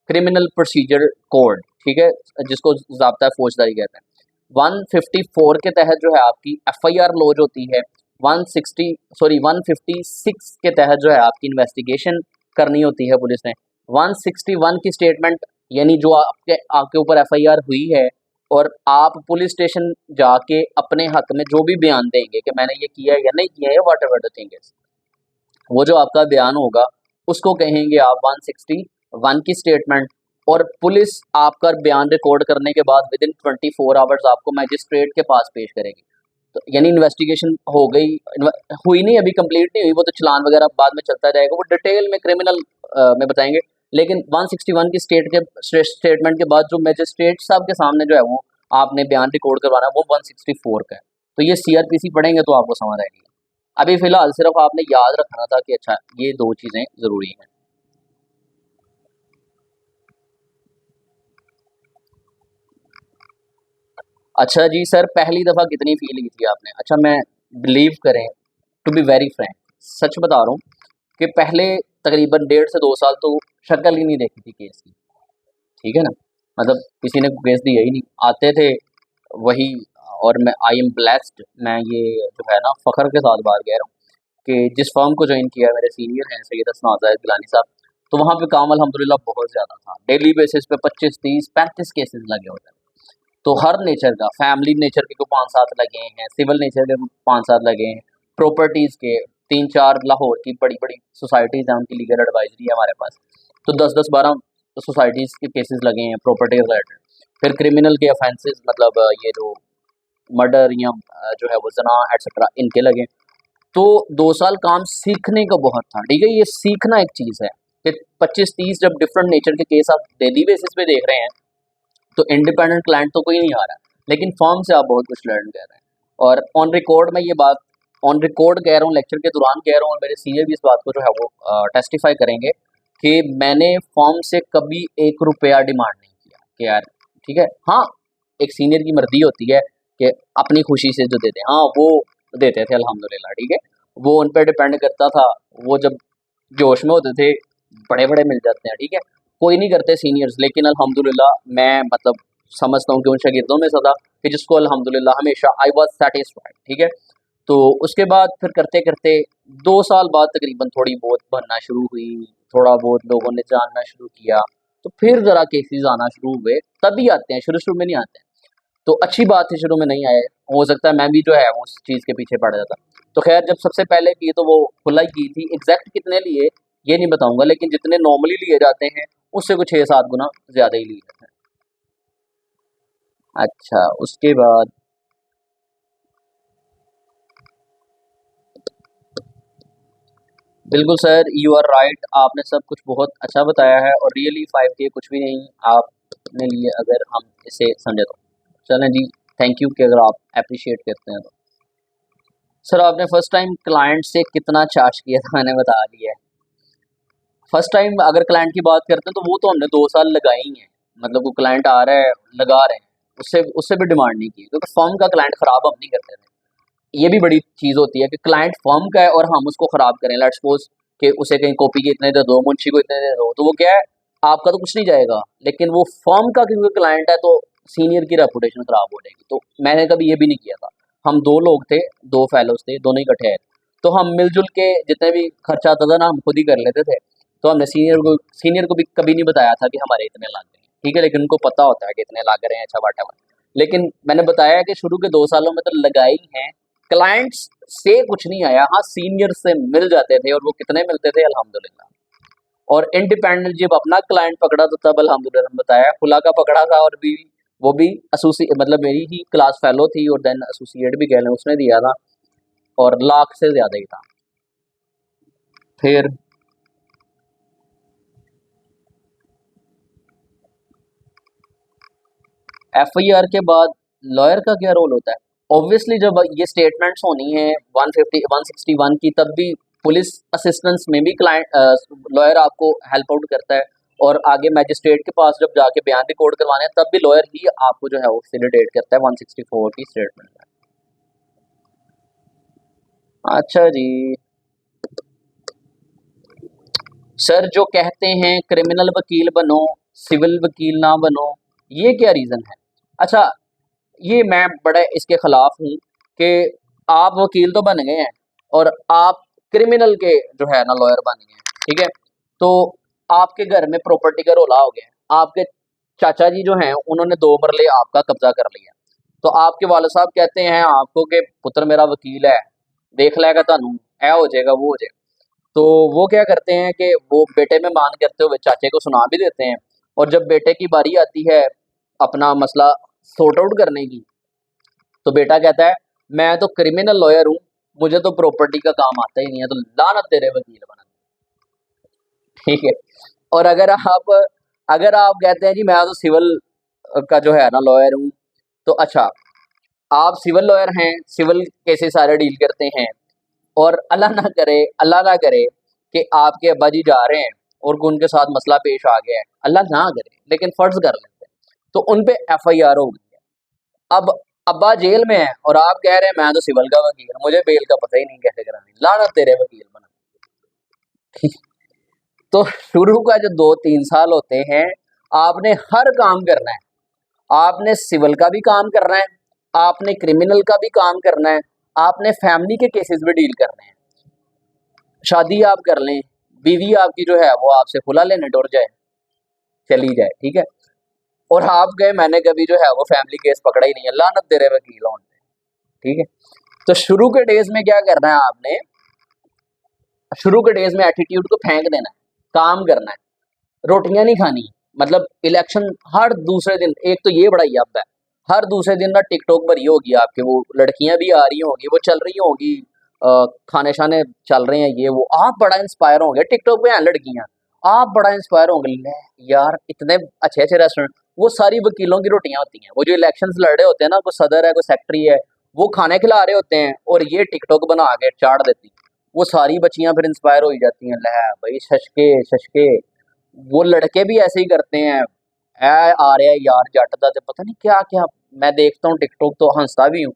क्रिमिनल प्रोसीजर कोड, ठीक है, जिसको ज़ाब्ता फौजदारी कहते हैं। 154 के तहत जो है आपकी FIR लॉज होती है। 156 के तहत जो है आपकी इन्वेस्टिगेशन करनी होती है पुलिस ने। 161 की स्टेटमेंट, यानी जो आपके ऊपर FIR हुई है और आप पुलिस स्टेशन जाके अपने हक में जो भी बयान देंगे कि मैंने ये किया है या नहीं किया है, what ever the thing is, वो जो आपका बयान होगा उसको कहेंगे आप 161 की स्टेटमेंट। और पुलिस आपका बयान रिकॉर्ड करने के बाद विद इन 24 आवर्स आपको मैजिस्ट्रेट के पास पेश करेगी। तो यानी इन्वेस्टिगेशन हो गई, हुई नहीं, अभी कंप्लीट नहीं हुई, वो तो चलान वगैरह बाद में चलता जाएगा, वो डिटेल में क्रिमिनल में बताएंगे। लेकिन 161 की स्टेटमेंट के बाद जो मैजिस्ट्रेट साहब के सामने जो है वो आपने बयान रिकॉर्ड करवाना है, वो 164 का है। तो ये CRPC पढ़ेंगे तो आपको समझ आएगी। अभी फिलहाल सिर्फ आपने याद रखना था कि अच्छा ये 2 चीज़ें ज़रूरी हैं। अच्छा जी सर, पहली दफ़ा कितनी फ़ी ली थी आपने? अच्छा, मैं बिलीव करें, टू बी वेरी फ्रैंक, सच बता रहा हूँ कि पहले तकरीबन 1.5 से 2 साल तो शक्ल ही नहीं देखी थी केस की, ठीक है ना? मतलब किसी ने केस दिया ही नहीं, आते थे वही। और मैं आई एम ब्लेस्ड, मैं ये जो है ना फ़ख्र के साथ बात कह रहा हूँ कि जिस फर्म को ज्वाइन किया मेरे सीनियर हैं सैयद हसन ज़ाहिद गिलानी साहब, तो वहाँ पे काम अल्हम्दुलिल्लाह बहुत ज़्यादा था। डेली बेसिस पे 25, 30, 35 केसेस लगे होते हैं। तो हर नेचर का, फैमिली नेचर के को 5-7 लगे हैं, सिविल नेचर के 5-7 लगे हैं, प्रॉपर्टीज़ के 3-4, लाहौर की बड़ी-बड़ी सोसाइटीज़ हैं, उनकी लीगल एडवाइजरी है हमारे पास। तो 10-10, 12 सोसाइटीज़ के केसेस लगे हैं प्रॉपर्टी रिलेटेड। फिर क्रिमिनल के ऑफेंसेस, मतलब ये जो मर्डर या जो है वो ज़ना एटसेट्रा, इनके लगे। तो 2 साल काम सीखने का बहुत था, ठीक है? ये सीखना एक चीज़ है कि 25-30 जब डिफरेंट नेचर के केस आप डेली बेसिस पे देख रहे हैं, तो इंडिपेंडेंट क्लाइंट तो कोई नहीं आ रहा, लेकिन फर्म से आप बहुत कुछ लर्न कर रहे हैं। और ऑन रिकॉर्ड मैं ये बात ऑन रिकॉर्ड कह रहा हूँ, लेक्चर के दौरान कह रहा हूँ, और मेरे सीनियर भी इस बात को जो है वो टेस्टिफाई करेंगे कि मैंने फर्म से कभी 1 रुपया डिमांड नहीं किया कि यार ठीक है। हाँ, एक सीनियर की मर्जी होती है कि अपनी खुशी से जो देते हैं, हाँ वो देते थे अल्हम्दुलिल्लाह, ठीक है? वो उन पे डिपेंड करता था, वो जब जोश में होते थे, बड़े-बड़े मिल जाते हैं, ठीक है? कोई नहीं करते सीनियर्स, लेकिन अल्हम्दुलिल्लाह मैं मतलब समझता हूँ कि उन शागिर्दों में से था कि जिसको अल्हम्दुलिल्लाह हमेशा आई वाज़ सैटिस्फाइड, ठीक है? तो उसके बाद फिर करते-करते 2 साल बाद तकरीबन थोड़ी बहुत बनना शुरू हुई, थोड़ा बहुत लोगों ने जानना शुरू किया, तो फिर ज़रा केसेज़ आना शुरू हुए, तभी आते हैं, शुरू-शुरू में नहीं आते हैं। तो अच्छी बात है शुरू में नहीं आए, हो सकता है मैं भी जो है वो उस चीज़ के पीछे पड़ जाता। तो ख़ैर जब सबसे पहले की तो वो खुला ही की थी, एग्ज़ैक्ट कितने लिए ये नहीं बताऊँगा, लेकिन जितने नॉर्मली लिए जाते हैं उससे कुछ 6-7 गुना ज़्यादा ही लिए जाते हैं। अच्छा, उसके बाद बिल्कुल सर, यू आर राइट, आपने सब कुछ बहुत अच्छा बताया है और रियली 5K कुछ भी नहीं आपने लिए, अगर हम इसे समझे तो। चलें जी, थैंक यू कि अगर आप एप्रिशिएट करते हैं तो। सर आपने फर्स्ट टाइम क्लाइंट से कितना चार्ज किया था, मैंने बता दिया है। फर्स्ट टाइम अगर क्लाइंट की बात करते हैं तो वो तो हमने 2 साल लगाए ही हैं, मतलब वो क्लाइंट आ रहा है, लगा रहे हैं, उससे उससे भी डिमांड नहीं की, क्योंकि फर्म का क्लाइंट ख़राब हम नहीं करते थे। ये भी बड़ी चीज़ होती है कि क्लाइंट फर्म का है और हम उसको ख़राब करें। लेट्स सपोज़ कि उसे कहीं कॉपी के इतने दे दो, मुंशी को इतने दे दो, तो वो क्या है, आपका तो कुछ नहीं जाएगा, लेकिन वो फर्म का क्योंकि क्लाइंट है तो सीनियर की रेपुटेशन ख़राब हो जाएगी। तो मैंने कभी ये भी नहीं किया था। हम 2 लोग थे, 2 फेलोज़ थे, दोनों इकट्ठे आए, तो हम मिल-जुल के जितने भी खर्चा आता था ना, हम खुद ही कर लेते थे। तो हमने सीनियर को भी कभी नहीं बताया था कि हमारे इतने लग गए हैं, ठीक है? लेकिन उनको पता होता है कि इतने लग रहे हैं, अच्छा व्हाटएवर। लेकिन मैंने बताया कि शुरू के 2 सालों में तो लगाए ही हैं, क्लाइंट्स से कुछ नहीं आया। हाँ, सीनियर से मिल जाते थे, और वो कितने मिलते थे अल्हम्दुलिल्लाह। और इंडिपेंडेंट जब अपना क्लाइंट पकड़ा तो तब अल्हम्दुलिल्लाह बताया, खुला का पकड़ा था, और भी वो भी मतलब मेरी ही क्लास फेलो थी, और देन एसोसिएट भी कह लें, उसने दिया था, और लाख से ज़्यादा ही था। फिर FIR के बाद लॉयर का क्या रोल होता है? ऑब्वियसली जब ये स्टेटमेंट्स होनी है 150 161 की, तब भी पुलिस असिस्टेंस में भी क्लाइंट लॉयर आपको हेल्प आउट करता है। और आगे मैजिस्ट्रेट के पास जब जाके बयान रिकॉर्ड करवाने हैं तब भी लॉयर ही आपको जो है वो फैसिलिटेट करता है 164 की स्टेटमेंट में। अच्छा जी, सर जो कहते हैं क्रिमिनल वकील बनो सिविल वकील ना बनो, ये क्या रीज़न है? अच्छा, ये मैं बड़ा इसके खिलाफ हूँ कि आप वकील तो बन गए हैं और आप क्रिमिनल के जो है ना लॉयर बन गए हैं, ठीक है? तो आपके घर में प्रॉपर्टी का रोला हो गया, आपके चाचा जी जो हैं उन्होंने 2 मरले आपका कब्जा कर लिया, तो आपके वालिद साहब कहते हैं आपको कि पुत्र मेरा वकील है, देख लेगा तुहानू, ऐ हो जाएगा वो हो जाएगा। तो वो क्या करते हैं कि वो बेटे में मान करते हुए चाचे को सुना भी देते हैं, और जब बेटे की बारी आती है अपना मसला सॉर्ट आउट करने की, तो बेटा कहता है मैं तो क्रिमिनल लॉयर हूँ, मुझे तो प्रॉपर्टी का काम आता ही नहीं है, तो लानत तेरे वकील बना, ठीक है? और अगर आप कहते हैं जी मैं तो सिविल का जो है ना लॉयर हूँ, तो अच्छा, आप सिविल लॉयर हैं, सिविल केसेस सारे डील करते हैं, और अल्लाह ना करे कि आपके अब्बा जी जा रहे हैं और उनके साथ मसला पेश आ गया है, अल्लाह ना करे, लेकिन फर्ज कर लेते हैं, तो उन पे एफआईआर हो गई है। अब अब्बा जेल में है और आप कह रहे हैं मैं तो सिविल का वकील हूं, मुझे बेल का पता ही नहीं कैसे करानी, लानत तेरे वकील बना। तो शुरू का जो 2-3 साल होते हैं आपने हर काम करना है, आपने सिविल का भी काम करना है, आपने क्रिमिनल का भी काम करना है, आपने फैमिली के केसेस भी डील करने हैं। शादी आप कर लें, बीवी आपकी जो है वो आपसे खुला लेने डर जाए, चली जाए, ठीक है? और आप गए मैंने कभी जो है वो फैमिली केस पकड़ा ही नहीं है, लानत तेरे वकील होने, ठीक है? तो शुरू के डेज में क्या करना है आपने, शुरू के डेज में एटीट्यूड को फेंक देना है, काम करना है, रोटियां नहीं खानी। मतलब इलेक्शन हर दूसरे दिन, एक तो ये बड़ा यब है, हर दूसरे दिन ना टिकटॉक भरी होगी आपके, वो लड़कियां भी आ रही होंगी, वो चल रही होंगी, खाने शाने चल रहे हैं, ये वो, आप बड़ा इंस्पायर होंगे, टिकटॉक पे हैं लड़कियां, आप बड़ा इंस्पायर होंगे, ले यार इतने अच्छे अच्छे रेस्टोरेंट, वो सारी वकीलों की रोटियां होती हैं, वो जो इलेक्शंस लड़ रहे होते हैं ना, कोई सदर है कोई सेक्रेटरी है, वो खाने खिला रहे होते हैं और ये टिकटॉक बना के चाड़ देती, वो सारी बच्चियां फिर इंस्पायर हो ही जाती हैं, ले भाई शशके शशके। वो लड़के भी ऐसे ही करते हैं, ऐ आ रहा है यार जट दा ते पता नहीं क्या क्या, मैं देखता हूँ टिकटॉक तो हंसता भी हूँ।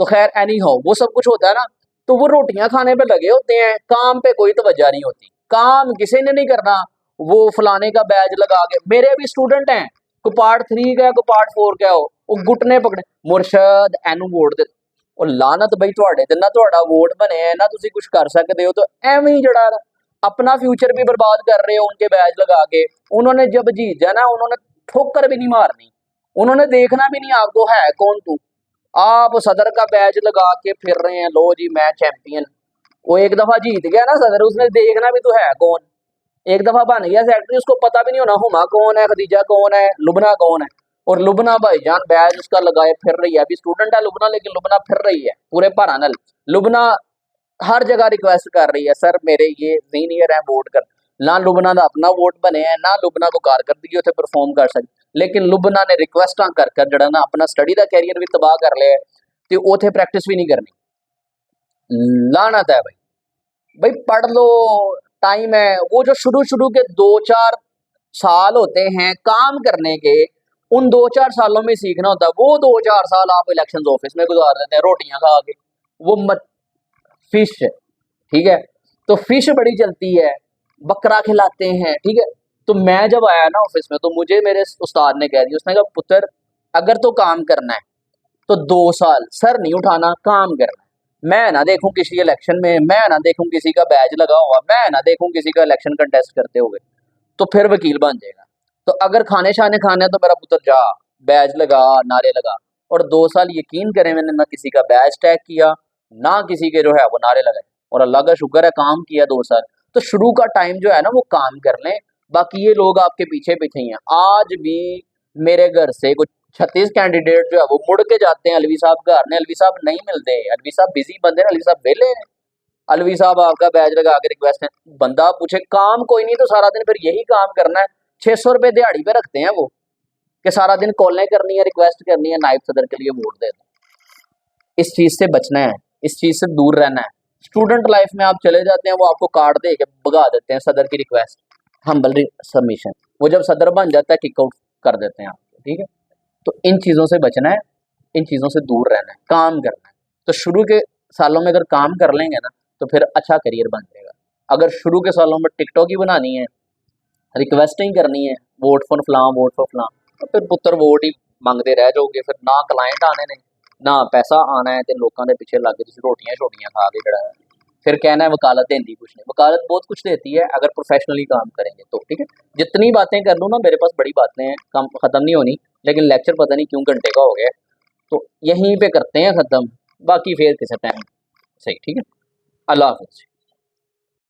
तो खैर एनी हो, वो सब कुछ होता है ना, तो वो रोटियां खाने पे लगे होते हैं, काम पे कोई तवज्जो नहीं होती, काम किसी ने नहीं करना, वो फलाने का बैज लगा के, मेरे भी स्टूडेंट हैं, को पार्ट 3 का को पार्ट 4 का हो, वो घुटने पकड़े मुर्शद एनू वोट दे, और लानत बई ਤੁਹਾਡੇ ਤੇ ना ਤੁਹਾਡਾ वोट बने है ना तुसी कुछ कर सकते हो, तो एवं ही जड़ा अपना फ्यूचर भी बर्बाद कर रहे हो उनके बैज लगा के। उन्होंने जब जीत जाना उन्होंने ठोकर भी नहीं मारनी, उन्होंने देखना भी नहीं आपको है कौन तू, आप सदर का बैज लगा के फिर रहे हैं, लो जी मैं चैंपियन। वो एक दफा जीत गया ना सदर, उसने देखना भी तो है कौन, एक दफा बन गया सेक्रेटरी, उसको पता भी नहीं होना हुमा कौन है, खदीजा कौन है, लुबना कौन है। और लुबना भाईजान बैज उसका लगाए फिर रही है, अभी स्टूडेंट है लुबना, लेकिन लुबना फिर रही है पूरे भारानल, लुबना हर जगह रिक्वेस्ट कर रही है, सर मेरे ये सीनियर है वोट कर, ना लुबना का अपना वोट बने हैं, ना लुबना को कारकर्दगी उसे परफॉर्म कर सकती, लेकिन लुबना ने रिक्वेस्ट कर कर जड़ा ना अपना स्टडी का कैरियर भी तबाह कर लिया, तो उथे प्रैक्टिस भी नहीं करनी, लानत है भाई। भाई पढ़ लो, टाइम है, वो जो शुरू शुरू के 2-4 साल होते हैं काम करने के, उन 2-4 सालों में सीखना होता है, वो 2-4 साल आप इलेक्शन ऑफिस में गुजार देते हैं रोटियां खा के, वो मत फिश, ठीक है? तो फिश बड़ी चलती है, बकरा खिलाते हैं, ठीक है? तो मैं जब आया ना ऑफिस में, तो मुझे मेरे उस्ताद ने कह दिया, उसने कहा पुत्र अगर तो काम करना है तो 2 साल सर नहीं उठाना, काम करना है। मैं ना देखूं किसी इलेक्शन में, मैं ना देखूं किसी का बैज लगा हुआ, मैं ना देखूं किसी का इलेक्शन कंटेस्ट करते हुए, तो फिर वकील बन जाएगा। तो अगर खाने शाने खाने हैं, तो मेरा पुत्र जा बैज लगा, नारे लगा, और 2 साल यकीन करें मैंने ना किसी का बैज टैग किया, ना किसी के जो है वो नारे लगाए, और अल्लाह का शुक्र है काम किया 2 साल। तो शुरू का टाइम जो है ना वो काम कर लें, बाकी ये लोग आपके पीछे पीछे ही हैं। आज भी मेरे घर से कुछ 36 कैंडिडेट जो है वो मुड़ के जाते हैं अलवी साहब घर में, अलवी साहब नहीं मिलते, अलवी साहब बिजी बंदे हैं, अलवी साहब वेले हैं, अलवी साहब आपका बैज लगा के रिक्वेस्ट है, बंदा पूछे काम कोई नहीं, तो सारा दिन फिर यही काम करना है, 600 रुपए दिहाड़ी पे रखते हैं वो, कि सारा दिन कॉलें करनी है, रिक्वेस्ट करनी है, नायब सदर के लिए वोट दे दो। इस चीज से बचना है, इस चीज से दूर रहना है। स्टूडेंट लाइफ में आप चले जाते हैं, वो आपको कार्ड दे के भगा देते हैं सदर की रिक्वेस्ट, हम्बल सबमिशन, वो जब सदर बन जाता है किक आउट कर देते हैं आपको, ठीक है। तो इन चीज़ों से बचना है, इन चीज़ों से दूर रहना है, काम करना है। तो शुरू के सालों में अगर काम कर लेंगे ना तो फिर अच्छा करियर बन जाएगा। अगर शुरू के सालों में टिकटॉक ही बनानी है, रिक्वेस्टिंग करनी है, वोट फॉर फलां वोट फॉर फलां, तो फिर पुत्र वोट ही मंगते रह जाओगे, फिर ना क्लाइंट आने ने ना पैसा आना है, तो लोगों के पीछे लग के रोटियां शोटियां खा के जड़ा है फिर कहना है वकालत देती कुछ नहीं। वकालत बहुत कुछ देती है अगर प्रोफेशनली काम करेंगे तो, ठीक है। जितनी बातें कर लूँ ना, मेरे पास बड़ी बातें हैं, कम ख़त्म नहीं होनी, लेकिन लेक्चर पता नहीं क्यों घंटे का हो गया, तो यहीं पे करते हैं ख़त्म, बाकी फिर किसी टाइम सही, ठीक है। अल्लाह हाफ़िज़।